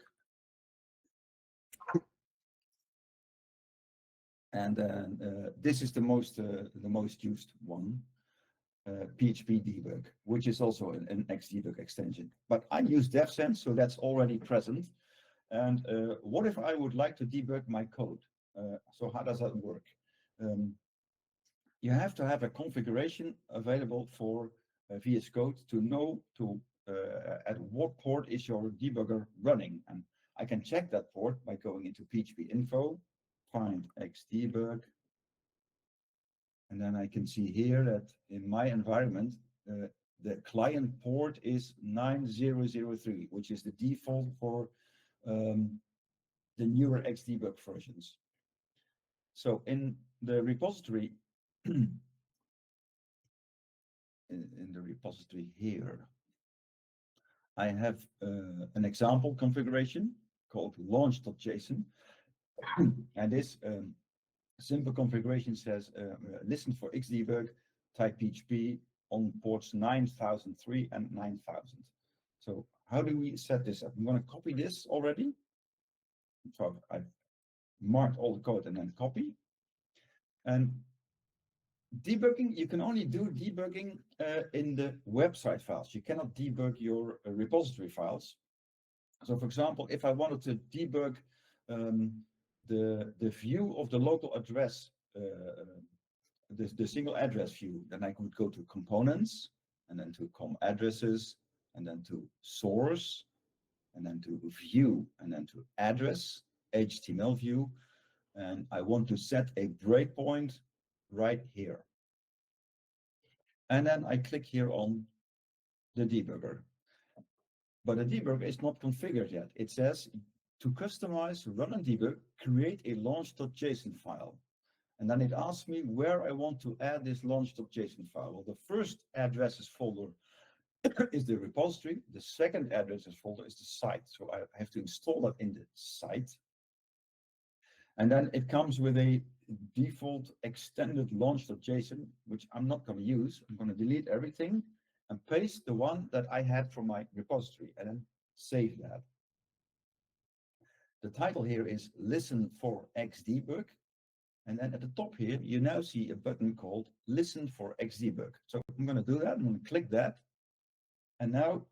And then this is the most used one, PHP debug, which is also an Xdebug extension. But I use DevSense, so that's already present. And what if I would like to debug my code? So how does that work? You have to have a configuration available for VS Code to know at what port is your debugger running. And I can check that port by going into PHP info, find Xdebug, and then I can see here that in my environment, the client port is 9003, which is the default for the newer Xdebug versions. So in the repository, in the repository here, I have an example configuration called launch.json. And this simple configuration says, listen for Xdebug, type PHP on ports 9003 and 9000. So how do we set this up? I'm going to copy this already. So I've marked all the code and then copy. And debugging, you can only do debugging in the website files. You cannot debug your repository files. So for example, if I wanted to debug the view of the local address, the single address view, then I could go to components and then to com addresses and then to source and then to view and then to address, HTML view. And I want to set a breakpoint right here. And then I click here on the debugger. But the debugger is not configured yet. It says to customize, run and debug, create a launch.json file. And then it asks me where I want to add this launch.json file. Well, the first addresses folder is the repository. The second addresses folder is the site. So I have to install that in the site. And then it comes with a default extended launch.json, which I'm not going to use. I'm going to delete everything and paste the one that I had from my repository and then save that. The title here is Listen for Xdebug. And then at the top here, you now see a button called Listen for Xdebug. So I'm going to do that. I'm going to click that. And now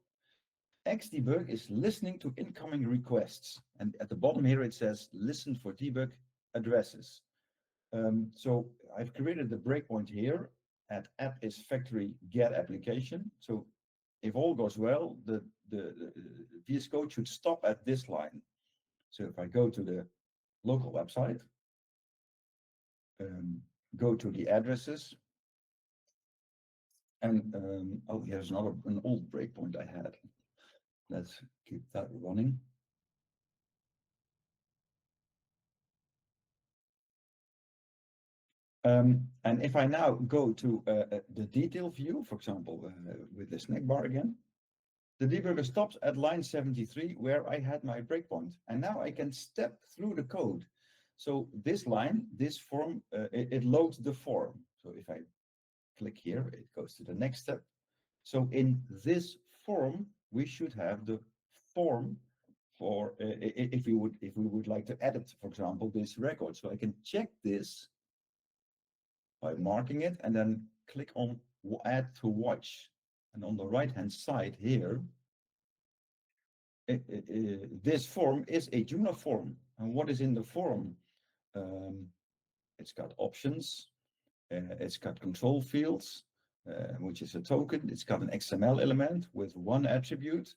Xdebug is listening to incoming requests. And at the bottom here, it says Listen for debug addresses. So I've created the breakpoint here at app is factory get application. So if all goes well, the VS Code should stop at this line. So if I go to the local website, go to the addresses, and oh, here's an old breakpoint I had. Let's keep that running. And if I now go to the detail view, for example, with the snack bar again, the debugger stops at line 73 where I had my breakpoint. And now I can step through the code. So this line, this form, it loads the form. So if I click here, it goes to the next step. So in this form, we should have the form for if we would like to edit, for example, this record. So I can check this by marking it and then click on add to watch. And on the right hand side here, this form is a Joomla form. And what is in the form? It's got options, it's got control fields, which is a token. It's got an XML element with one attribute,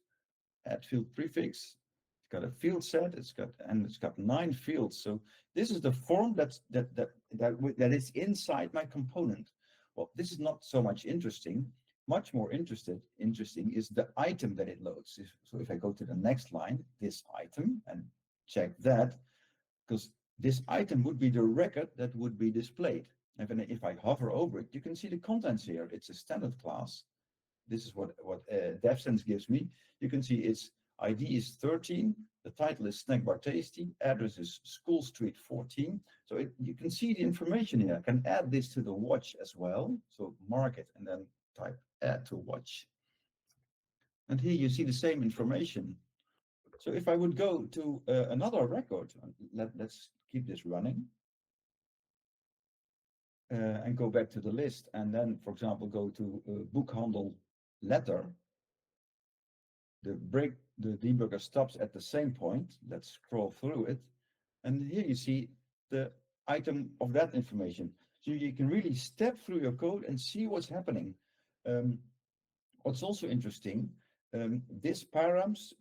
add field prefix. It's got a field set. It's got 9 fields. So this is the form that is inside my component. Well, this is not so much interesting. Much more interesting is the item that it loads. So if I go to the next line, this item, and check that, because this item would be the record that would be displayed. And if I hover over it, you can see the contents here. It's a standard class. This is what DevSense gives me. You can see its ID is 13. The title is Snack Bar Tasty. Address is School Street 14. So you can see the information here. I can add this to the watch as well. So mark it and then type add to watch. And here you see the same information. So if I would go to another record, let's keep this running. And go back to the list and then, for example, go to boekhandel letter. The debugger stops at the same point. Let's scroll through it. And here you see the item of that information. So you can really step through your code and see what's happening. What's also interesting, this params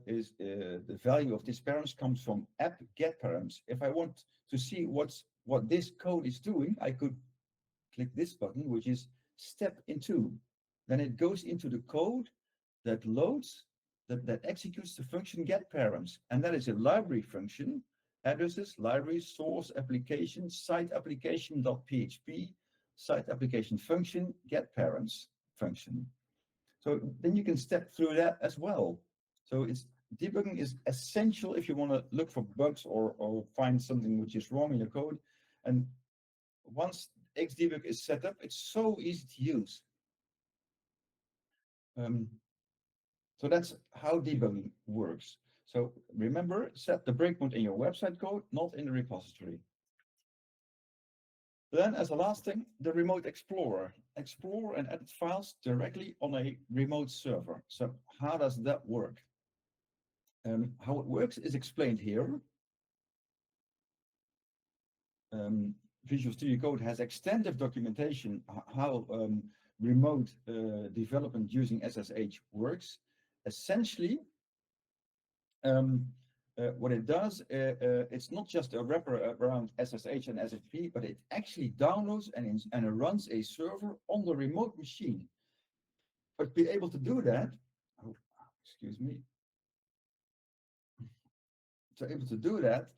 is the value of this params comes from app get params. If I want to see what this code is doing, I could click this button, which is step into. Then it goes into the code that loads, that executes the function get params. And that is a library function, addresses, library, source application, site application.php, site application function, get params function. So then you can step through that as well. So debugging is essential if you want to look for bugs or find something which is wrong in your code. And once Xdebug is set up, it's so easy to use. So that's how debugging works. So remember, set the breakpoint in your website code, not in the repository. Then as a last thing, the remote explorer. Explore and edit files directly on a remote server. So how does that work? How it works is explained here. Visual Studio Code has extensive documentation how remote development using SSH works. Essentially, what it does, it's not just a wrapper around SSH and SFTP, but it actually downloads and it runs a server on the remote machine. But to be able to do that, excuse me. To be able to do that,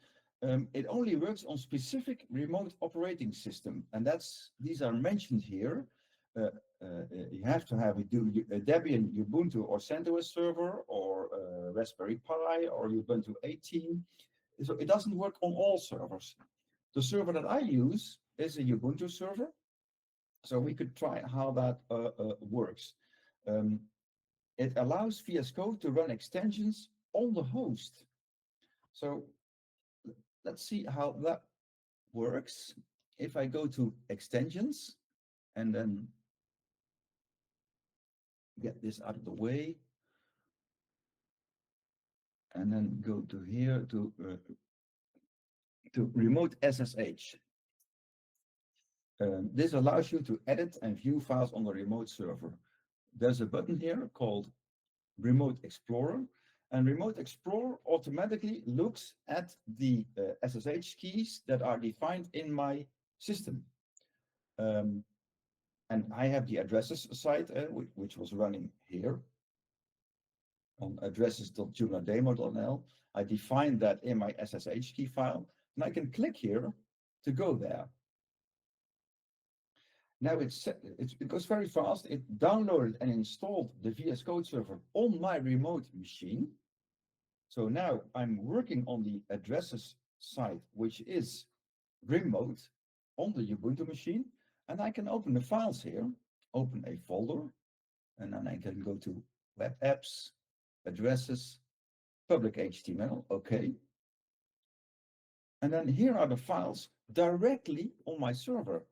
it only works on specific remote operating system, and these are mentioned here. You have to have a Debian, Ubuntu, or CentOS server, or Raspberry Pi, or Ubuntu 18. So it doesn't work on all servers. The server that I use is a Ubuntu server, so we could try how that works. It allows VSCode to run extensions on the host. So let's see how that works. If I go to extensions and then get this out of the way, and then go to here to remote SSH. This allows you to edit and view files on the remote server. There's a button here called Remote Explorer, and Remote Explorer automatically looks at the SSH keys that are defined in my system. And I have the addresses site, which was running here on addresses.joomla-demo.nl. I defined that in my SSH key file, and I can click here to go there. now it goes very fast. It downloaded and installed the VS Code server on my remote machine. So now I'm working on the addresses side, which is remote on the Ubuntu machine, and I can open the files here, open a folder, and then I can go to web apps, addresses, public HTML, okay. And then here are the files directly on my server.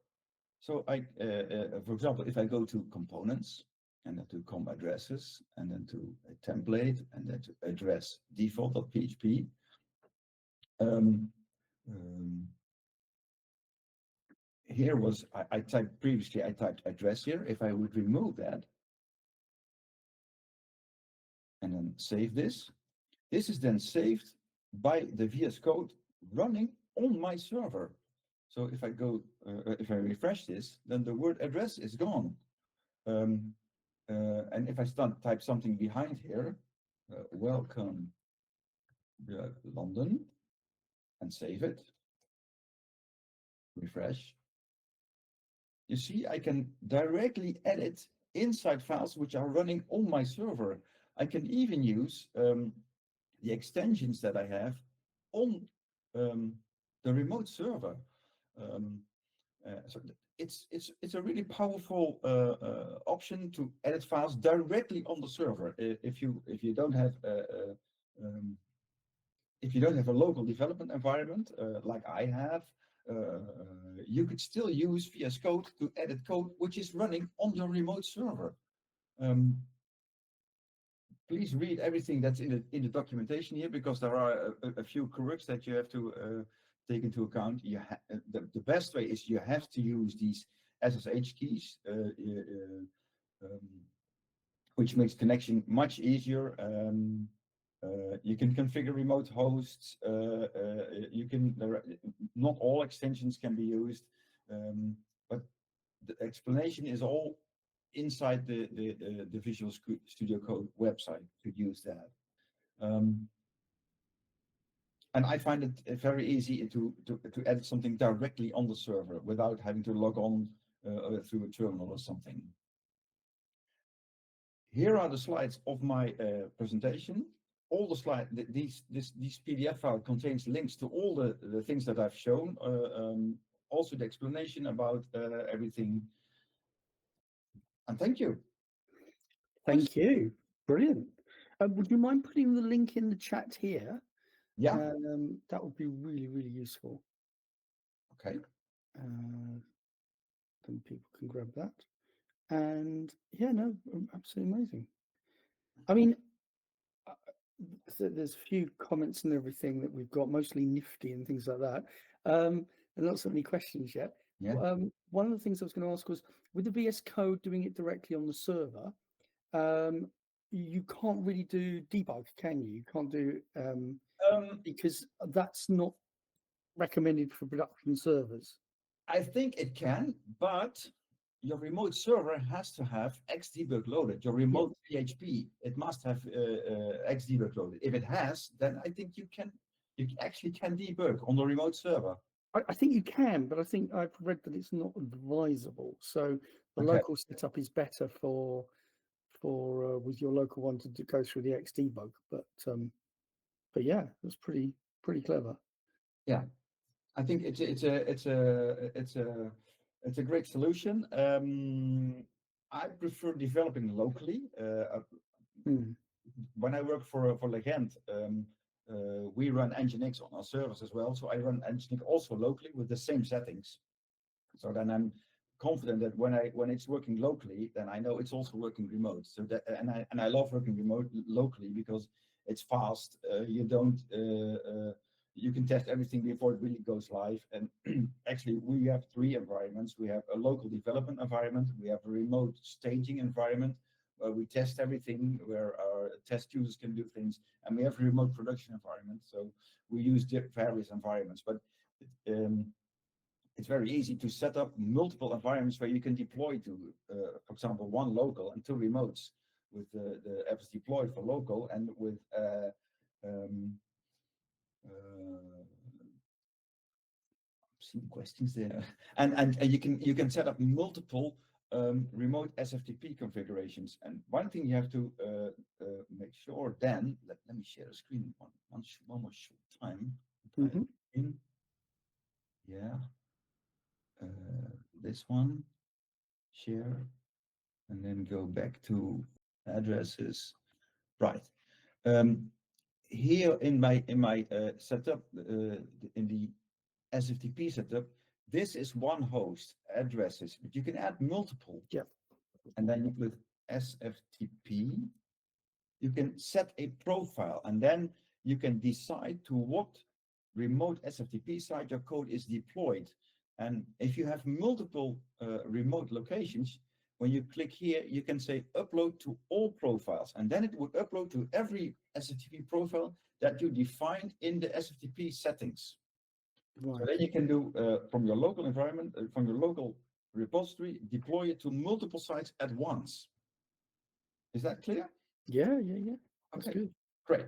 So for example, if I go to components and then to com addresses and then to a template and then to address default.php, here was, I typed previously, I typed address here. If I would remove that and then save this, this is then saved by the VS Code running on my server. So if I go, if I refresh this, then the word address is gone. And if I type something behind here, welcome London, and save it, refresh, you see I can directly edit inside files which are running on my server. I can even use the extensions that I have on the remote server. So it's a really powerful option to edit files directly on the server. If you don't have if you don't have a local development environment like I have, you could still use VS Code to edit code which is running on your remote server. Please read everything that's in the documentation here, because there are a few quirks that you have to take into account. The best way is you have to use these SSH keys, which makes connection much easier. You can configure remote hosts. You can. Not all extensions can be used, but the explanation is all inside the Visual Studio Code website to use that. And I find it very easy to edit something directly on the server without having to log on through a terminal or something. Here are the slides of my presentation. All the slides, this PDF file contains links to all the things that I've shown, also the explanation about everything. And thank you. Thank you. Brilliant. Would you mind putting the link in the chat here? Yeah. That would be really, really useful. Okay. Then people can grab that. And yeah, no, absolutely amazing. I mean, so there's a few comments and everything that we've got, mostly nifty and things like that. And not so many questions yet. Yeah. One of the things I was going to ask was, with the VS Code doing it directly on the server, you can't really do debug, can you? You can't do because that's not recommended for production servers. I think it can, but your remote server has to have Xdebug loaded. Your remote PHP, it must have Xdebug loaded. If it has, then I think you actually can debug on the remote server. I think you can, but I think I've read that it's not advisable. So the local setup is better for with your local one to go through the Xdebug. But yeah, it's pretty clever. Yeah, I think it's a great solution. I prefer developing locally. When I work for Legend, we run Nginx on our servers as well. So I run Nginx also locally with the same settings. So then I'm confident that when it's working locally, then I know it's also working remote. So that and I love working remote locally because it's fast. You can test everything before it really goes live. And actually, we have 3 environments. We have a local development environment. We have a remote staging environment where we test everything, where our test users can do things. And we have a remote production environment. So we use various environments. But it's very easy to set up multiple environments where you can deploy to, for example, 1 local and 2 remotes with the apps deployed for local and with some questions there. And you can set up multiple remote SFTP configurations. And one thing you have to make sure then, let me share the screen one more short time. In. Yeah. This one, share, and then go back to addresses. Right. Here in my setup, in the SFTP setup, this is one host addresses, but you can add multiple. Yeah. And then you put SFTP. You can set a profile, and then you can decide to what remote SFTP site your code is deployed. And if you have multiple remote locations, when you click here, you can say upload to all profiles, and then it would upload to every SFTP profile that you defined in the SFTP settings. Right. So then you can do from your local environment, from your local repository, deploy it to multiple sites at once. Is that clear? Yeah. That's okay, good. Great.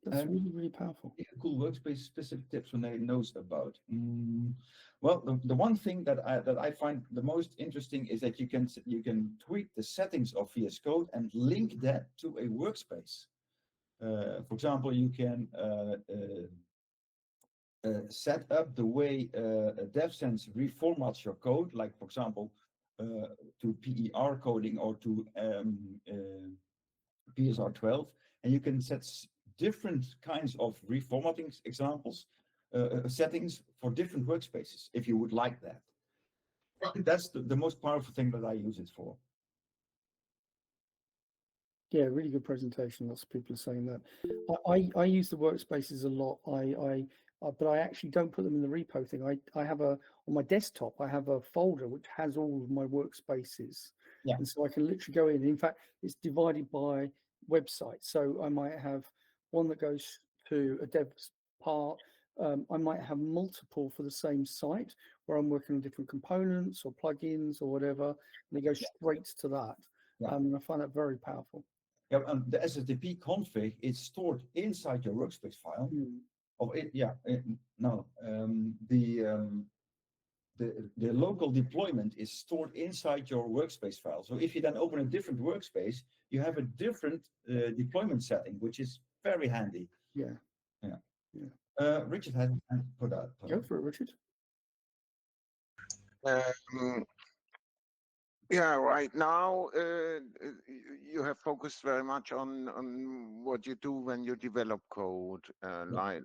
That's really powerful. Yeah, cool workspace specific tips René knows about. Well, the one thing that I find the most interesting is that you can tweak the settings of VS Code and link that to a workspace. For example, you can set up the way DevSense reformats your code, like for example, to PER coding or to PSR12, and you can set different kinds of reformatting examples, settings for different workspaces, if you would like that. That's the most powerful thing that I use it for. Yeah, really good presentation. Lots of people are saying that. I use the workspaces a lot. But I actually don't put them in the repo thing. I have on my desktop, I have a folder which has all of my workspaces. Yeah. And so I can literally go in. In fact, it's divided by website. So I might have one that goes to a dev's part. I might have multiple for the same site where I'm working on different components or plugins or whatever, and they go straight to that. Yeah. And I find that very powerful. Yeah, the SFTP config is stored inside your workspace file. The local deployment is stored inside your workspace file. So if you then open a different workspace, you have a different deployment setting, which is very handy. Yeah. Richard has put out. Go for it, Richard. Yeah, right now you have focused very much on what you do when you develop code, like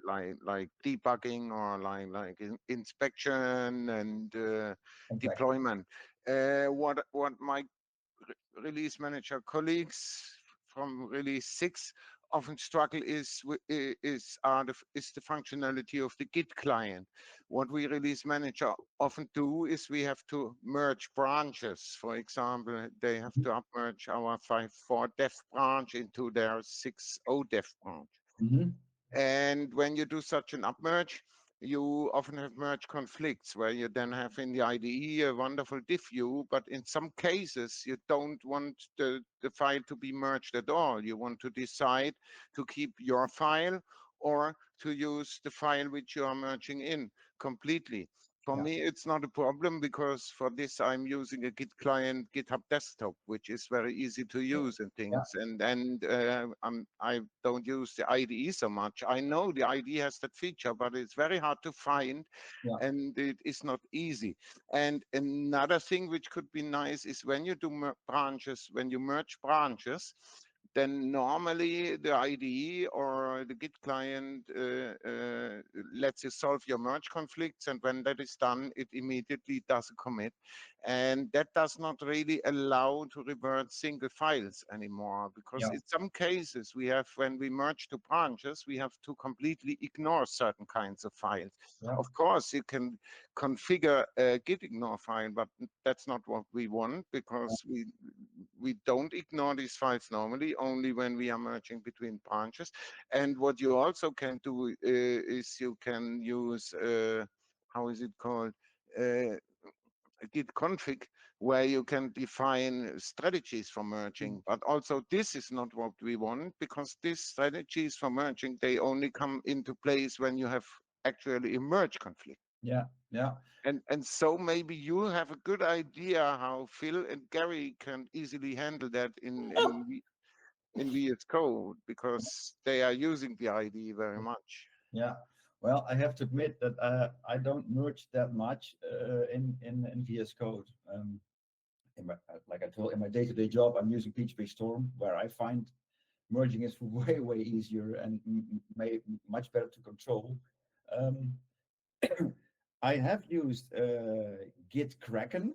debugging or like inspection and deployment. What my release manager colleagues from release 6 often struggle is the functionality of the Git client. What we release manager often do is we have to merge branches. For example, they have to upmerge our 5.4 dev branch into their 6.0 dev branch. And when you do such an upmerge, you often have merge conflicts where you then have in the IDE a wonderful diff view, but in some cases you don't want the file to be merged at all. You want to decide to keep your file or to use the file which you are merging in completely. For me, it's not a problem because for this I'm using a Git client, GitHub desktop, which is very easy to use and things. And I don't use the IDE so much. I know the IDE has that feature, but it's very hard to find, and it is not easy. And another thing which could be nice is when you do branches, when you merge branches, then normally the IDE or the Git client lets you solve your merge conflicts, and when that is done, it immediately does a commit. And that does not really allow to revert single files anymore, because in some cases we have, when we merge two branches, we have to completely ignore certain kinds of files. Of course, you can configure a git ignore file, but that's not what we want, because we don't ignore these files normally, only when we are merging between branches. And what you also can do is you can use, how is it called? Git config, where you can define strategies for merging. But also this is not what we want, because these strategies for merging, they only come into place when you have actually a merge conflict. Yeah, yeah, And so maybe you have a good idea how Phil and Gary can easily handle that in VS Code, because they are using the IDE very much. yeah. Well, I have to admit that I don't merge that much in VS Code. Like I told, in my day-to-day job, I'm using PHP Storm, where I find merging is way easier and much better to control. Um, I have used Git Kraken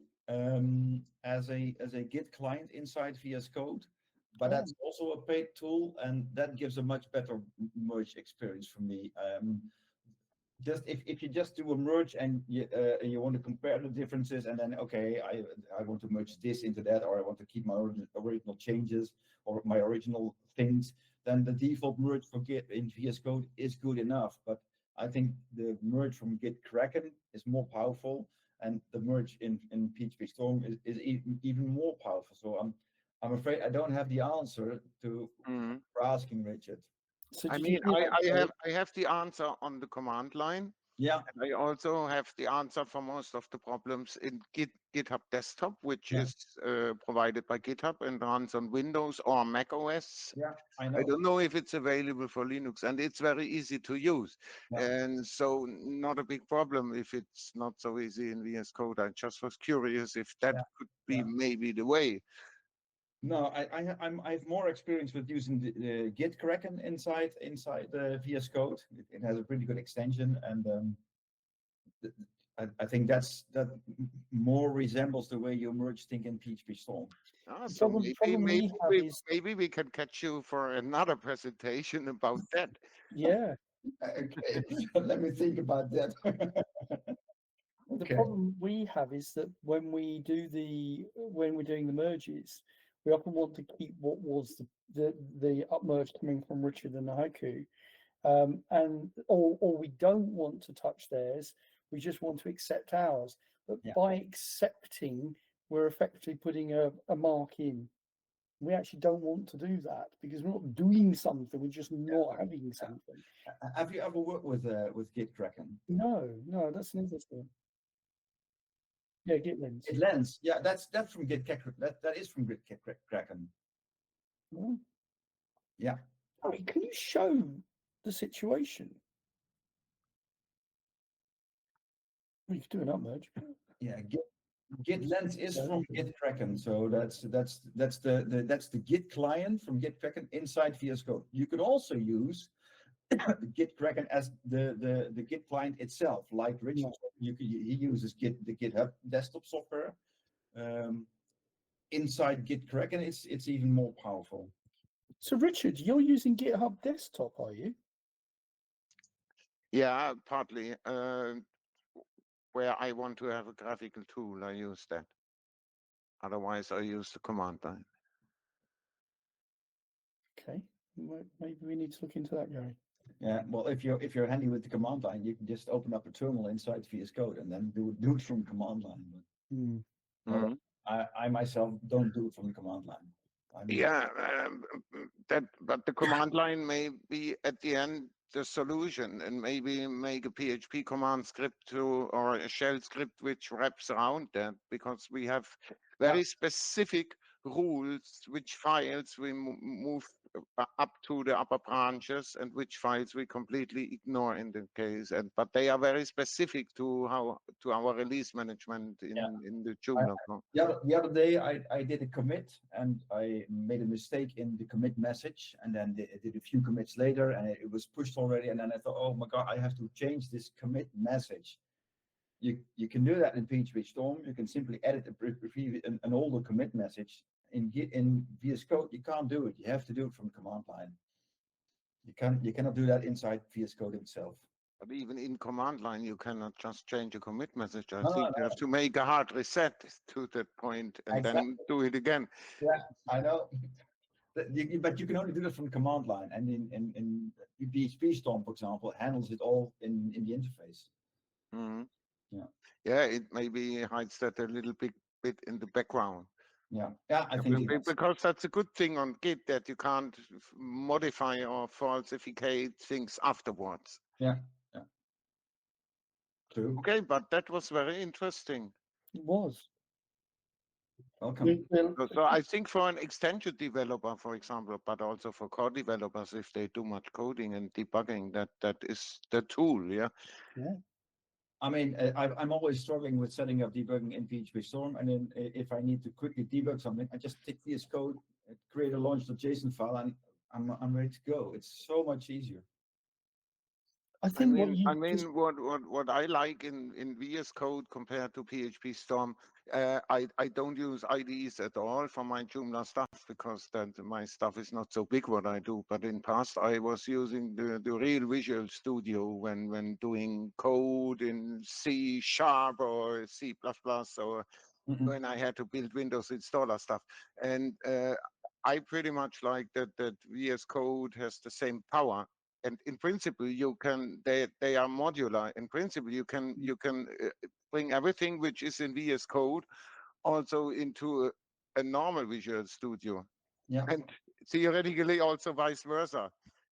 as a Git client inside VS Code, but Oh, that's also a paid tool, and that gives a much better merge experience for me. Just if you just do a merge and you want to compare the differences, and then okay, I want to merge this into that, or I want to keep my original changes or my original things, then the default merge for Git in VS Code is good enough. But I think the merge from Git Kraken is more powerful, and the merge in PHP Storm is even more powerful. So I'm afraid I don't have the answer to Mhm. for asking Richard. so I did you mean, hear that, Gary? I have the answer on the command line. Yeah, And I also have the answer for most of the problems in GitHub Desktop, which yeah, is provided by GitHub and runs on Windows or Mac OS. yeah. I I know. don't know if it's available for Linux, and it's very easy to use. Yeah. And so not a big problem if it's not so easy in VS Code. I just was curious if that Yeah, could be yeah. maybe the way. No, I have more experience with using the Git Kraken inside the VS Code. It has a pretty good extension, and I think that more resembles the way you merge things in PHP Storm. The So problem we have is, maybe we can catch you for another presentation about that. yeah, Okay, let me think about that. the Okay. problem we have is that when we're doing the merges, we often want to keep what was the upmerge coming from Richard and Haiku, and or we don't want to touch theirs. We just want to accept ours. But Yeah. by accepting, we're effectively putting a mark in. We actually don't want to do that because we're not doing something. We're just not having something. Have you ever worked with Git Kraken? No, that's an interesting. Yeah, Git lens. Git Lens, yeah, that's from Git Kraken. That is from Git Kraken. Oh. Yeah. Harry, can you show the situation? We could do an upmerge. Yeah, Git Lens is Yeah, from okay. Git Kraken, so that's the Git client from Git Kraken inside VS Code. You could also use Git Kraken as the Git client itself, like Richard. He uses the GitHub desktop software. Inside Git Kraken, it's even more powerful. So, Richard, you're using GitHub Desktop, are you? Yeah, partly. Where I want to have a graphical tool, I use that. Otherwise, I use the command line. Okay, maybe we need to look into that, Gary. Yeah, well, if you're handy with the command line, you can just open up a terminal inside VS Code and then do it from command line. But I myself don't do it from the command line. Yeah, but the command line may be at the end the solution, and maybe make a PHP command script or a shell script which wraps around that, because we have very specific rules which files we move up to the upper branches and which files we completely ignore in the case. But they are very specific to our release management in the Joomla. The other day I did a commit and I made a mistake in the commit message, and then I did a few commits later and it was pushed already, and then I thought, oh my god, I have to change this commit message. You can do that in PHP Storm. You can simply edit an older commit message. In VS Code, you can't do it. You have to do it from command line. You cannot do that inside VS Code itself. But even in command line, you cannot just change a commit message. I No, think no. you have to make a hard reset to that point and then do it again. Yeah, I know. But you can only do that from command line. And in PHP Storm, for example, handles it all in the interface. Yeah, it maybe hides that a little bit in the background. Yeah, I think because that's a good thing on Git, that you can't modify or falsificate things afterwards. Yeah. True. Okay, but that was very interesting. It was. Welcome. So I think for an extension developer, for example, but also for code developers, if they do much coding and debugging, that is the tool. Yeah. Yeah. I mean, I'm always struggling with setting up debugging in PHP Storm, and then if I need to quickly debug something, I just take VSCode, create a launch.json file, and I'm ready to go. It's so much easier. I think what I like in VS Code compared to PHP Storm, I don't use IDEs at all for my Joomla stuff because my stuff is not so big what I do. But in past I was using the real Visual Studio when doing code in C# or C++, or when I had to build Windows installer stuff. And I pretty much like that VS Code has the same power. And in principle, they are modular. In principle, you can bring everything which is in VS Code also into a normal Visual Studio. Yeah. And theoretically also vice versa.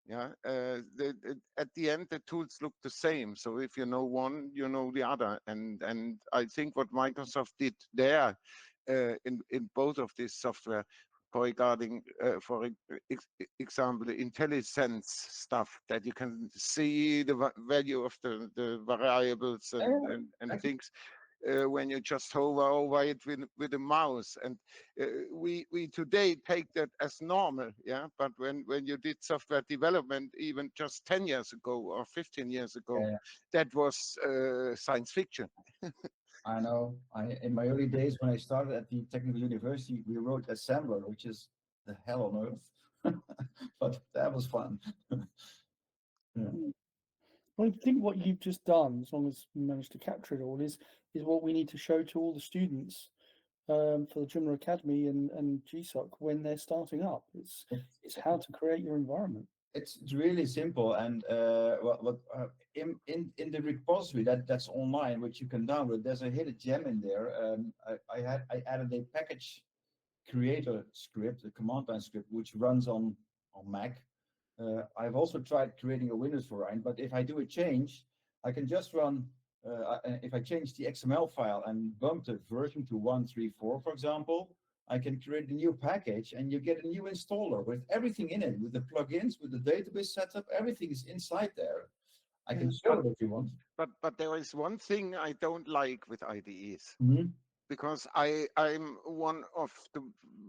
Yeah. At the end, the tools look the same. So if you know one, you know the other. And I think what Microsoft did there in both of this software regarding, for example, the IntelliSense stuff, that you can see the value of the variables and things when you just hover over it with a mouse. And we today take that as normal, yeah. But when you did software development, even just 10 years ago or 15 years ago, that was science fiction. I know. In my early days when I started at the Technical University, we wrote assembler, which is the hell on earth, but that was fun. Yeah. Well, I think what you've just done, as long as you managed to capture it all, is what we need to show to all the students for the Joomla Academy and GSOC when they're starting up. It's how to create your environment. It's really simple, and in the repository that's online, which you can download, there's a hidden gem in there. I added a package creator script, a command line script, which runs on Mac. I've also tried creating a Windows variant, but if I do a change, I can just run. If I change the XML file and bump the version to 1.3.4, for example, I can create a new package and you get a new installer with everything in it, with the plugins, with the database setup, everything is inside there. I can show it if you want. But there is one thing I don't like with IDEs. Because I'm one of the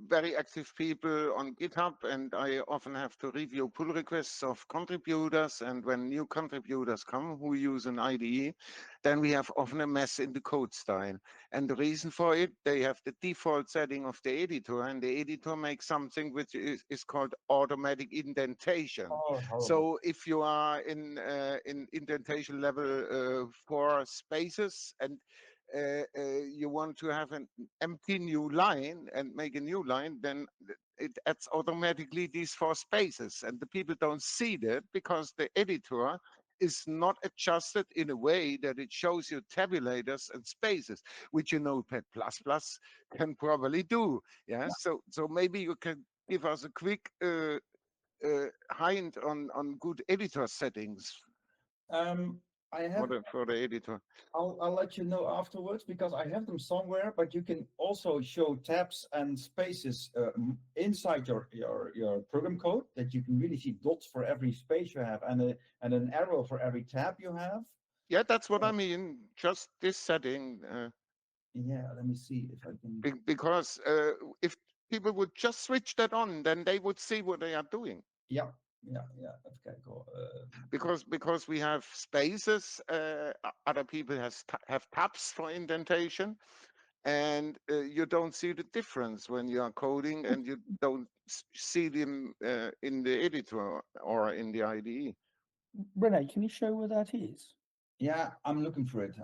very active people on GitHub, and I often have to review pull requests of contributors. And when new contributors come who use an IDE, then we have often a mess in the code style. And the reason for it, they have the default setting of the editor, and the editor makes something which is called automatic indentation. So if you are in indentation level 4 spaces and you want to have an empty new line and make a new line, then it adds automatically these 4 spaces. And the people don't see that because the editor is not adjusted in a way that it shows you tabulators and spaces, which Notepad++ can probably do. Yeah. So maybe you can give us a quick hint on good editor settings. I have for the editor. I'll let you know afterwards because I have them somewhere, but you can also show tabs and spaces inside your program code, that you can really see dots for every space you have and an arrow for every tab you have. Yeah, that's what I mean. Just this setting. Yeah, let me see if I can. Because if people would just switch that on, then they would see what they are doing. Yeah. Okay, cool. Because we have spaces, other people have tabs for indentation, and you don't see the difference when you are coding, and you don't see them in the editor or in the IDE. René, can you show where that is? Yeah, I'm looking for it.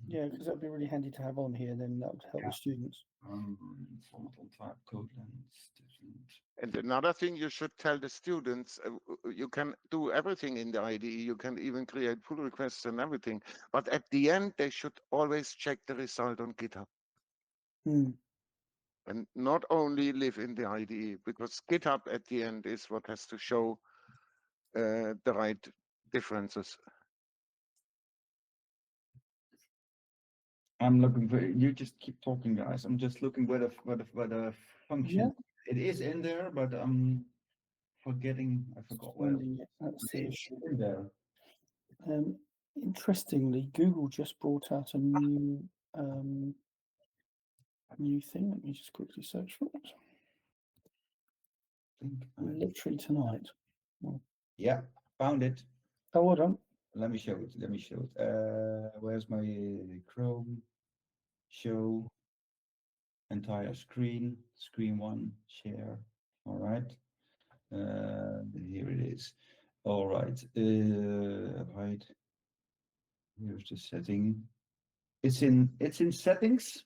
Yeah, because that'd be really handy to have on here. Then that would help the students. Format on type, code length, different. And another thing you should tell the students, you can do everything in the IDE. You can even create pull requests and everything. But at the end, they should always check the result on GitHub. And not only live in the IDE, because GitHub at the end is what has to show the right differences. I'm looking for you. Just keep talking, guys. I'm just looking where the function. Yeah. It is in there, but I'm forgetting. I forgot where. Finding it. That's the It's issue. in there. Interestingly, Google just brought out a new thing. Let me just quickly search for it. Literally tonight. Yeah, found it. Oh, well done. Let me show it. Let me show it. Where's my Chrome? Show entire screen. Screen one. Share. All right. Here it is. All right. Right. Here's the setting. It's in settings,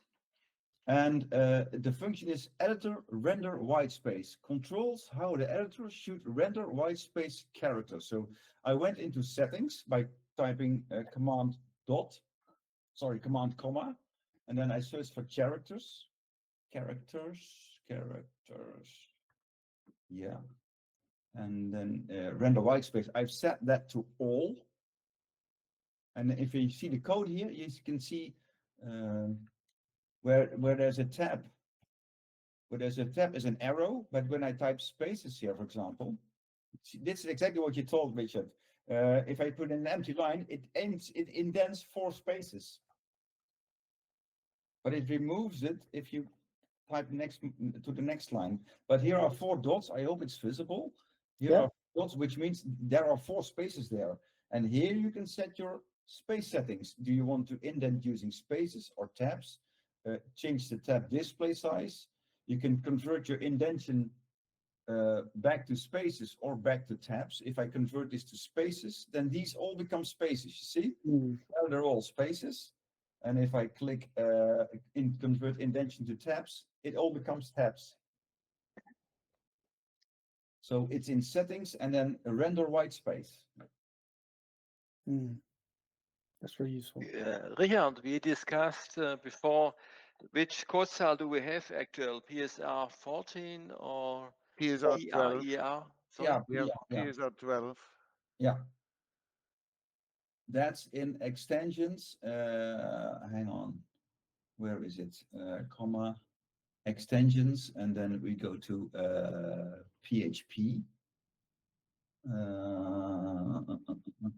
and the function is editor render white space. Controls how the editor should render white space characters. So I went into settings by typing command comma, and then I searched for characters. Yeah, and then render white space. I've set that to all. And if you see the code here, you can see where there's a tab. Where there's a tab is an arrow, but when I type spaces here, for example, see, this is exactly what you told, Richard. If I put an empty line, it indents 4 spaces. But it removes it if you type next to the next line. But here are 4 dots. I hope it's visible. Here are dots, which means there are 4 spaces there. And here you can set your space settings. Do you want to indent using spaces or tabs? Change the tab display size. You can convert your indentation back to spaces or back to tabs. If I convert this to spaces, then these all become spaces. You see? Now they're all spaces. And if I click convert indentation to tabs, it all becomes tabs. So it's in settings and then render white space. That's very useful. Richard, we discussed before, which code style do we have actual? PSR 14 or PSR 12. ER? Yeah, We have yeah. PSR 12. Yeah. That's in extensions. Hang on. Where is it? Comma, extensions, and then we go to PHP.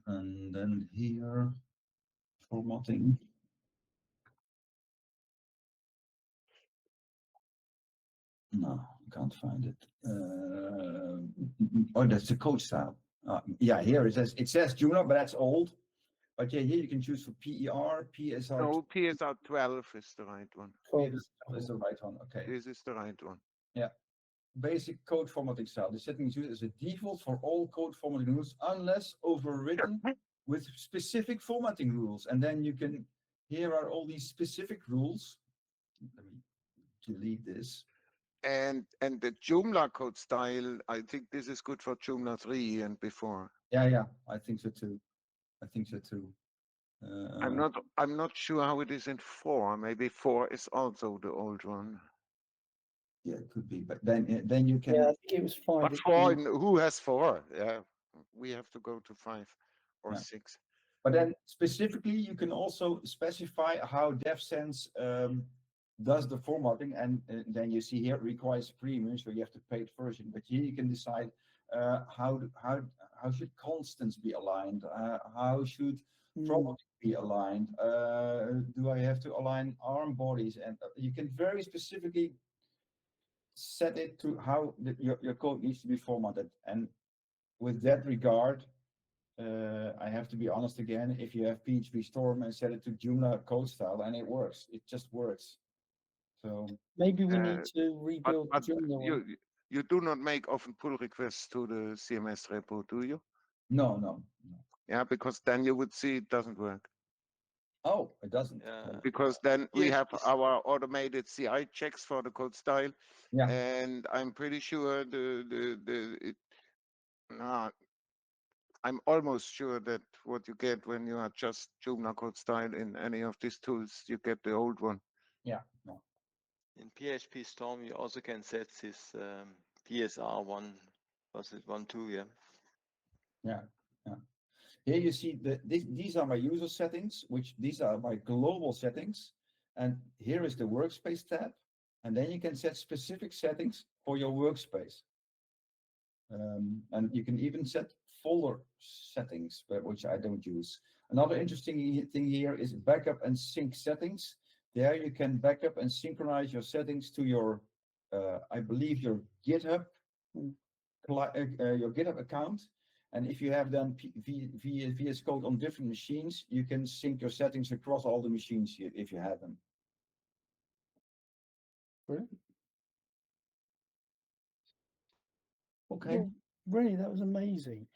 And then here, formatting. No, can't find it. Oh, that's the code style. Yeah, here it says Joomla, but that's old. But yeah, here you can choose for PER, PSR. No, PSR 12 is the right one. Is the right one. Okay. This is the right one. Yeah. Basic code formatting style. The setting is used as a default for all code formatting rules unless overridden with specific formatting rules. And then you can, here are all these specific rules. Let me delete this. And the Joomla code style, I think this is good for Joomla 3 and before. Yeah, I think so too. I'm not sure how it is in 4. Maybe 4 is also the old one. Yeah, it could be, but then you can. Yeah, I think it was 5. But 4, who has 4? Yeah, we have to go to 5 or 6. But then specifically, you can also specify how DevSense does the formatting, and then you see here it requires premium, so you have to pay the version. But here you can decide how should constants be aligned, how should properties be aligned, do I have to align arm bodies, and you can very specifically set it to how your code needs to be formatted. And with that regard, I have to be honest again, if you have PHP Storm and set it to Joomla code style, and it works, it just works. So maybe we need to rebuild the Joomla one. You do not make often pull requests to the CMS repo, do you? No. Yeah, because then you would see it doesn't work. Oh, it doesn't. Because then we have our automated CI checks for the code style. Yeah. And I'm pretty sure I'm almost sure that what you get when you are just Joomla code style in any of these tools, you get the old one. Yeah. No. In PHP Storm, you also can set this PSR 1, was it 1.2, yeah? Yeah. Here you see these are my user settings, these are my global settings. And here is the workspace tab. And then you can set specific settings for your workspace. And you can even set folder settings, which I don't use. Another interesting thing here is backup and sync settings. There you can backup and synchronize your settings to your, I believe, your GitHub account. And if you have done VSCode on different machines, you can sync your settings across all the machines if you have them. Brilliant. Okay. Well, René, that was amazing.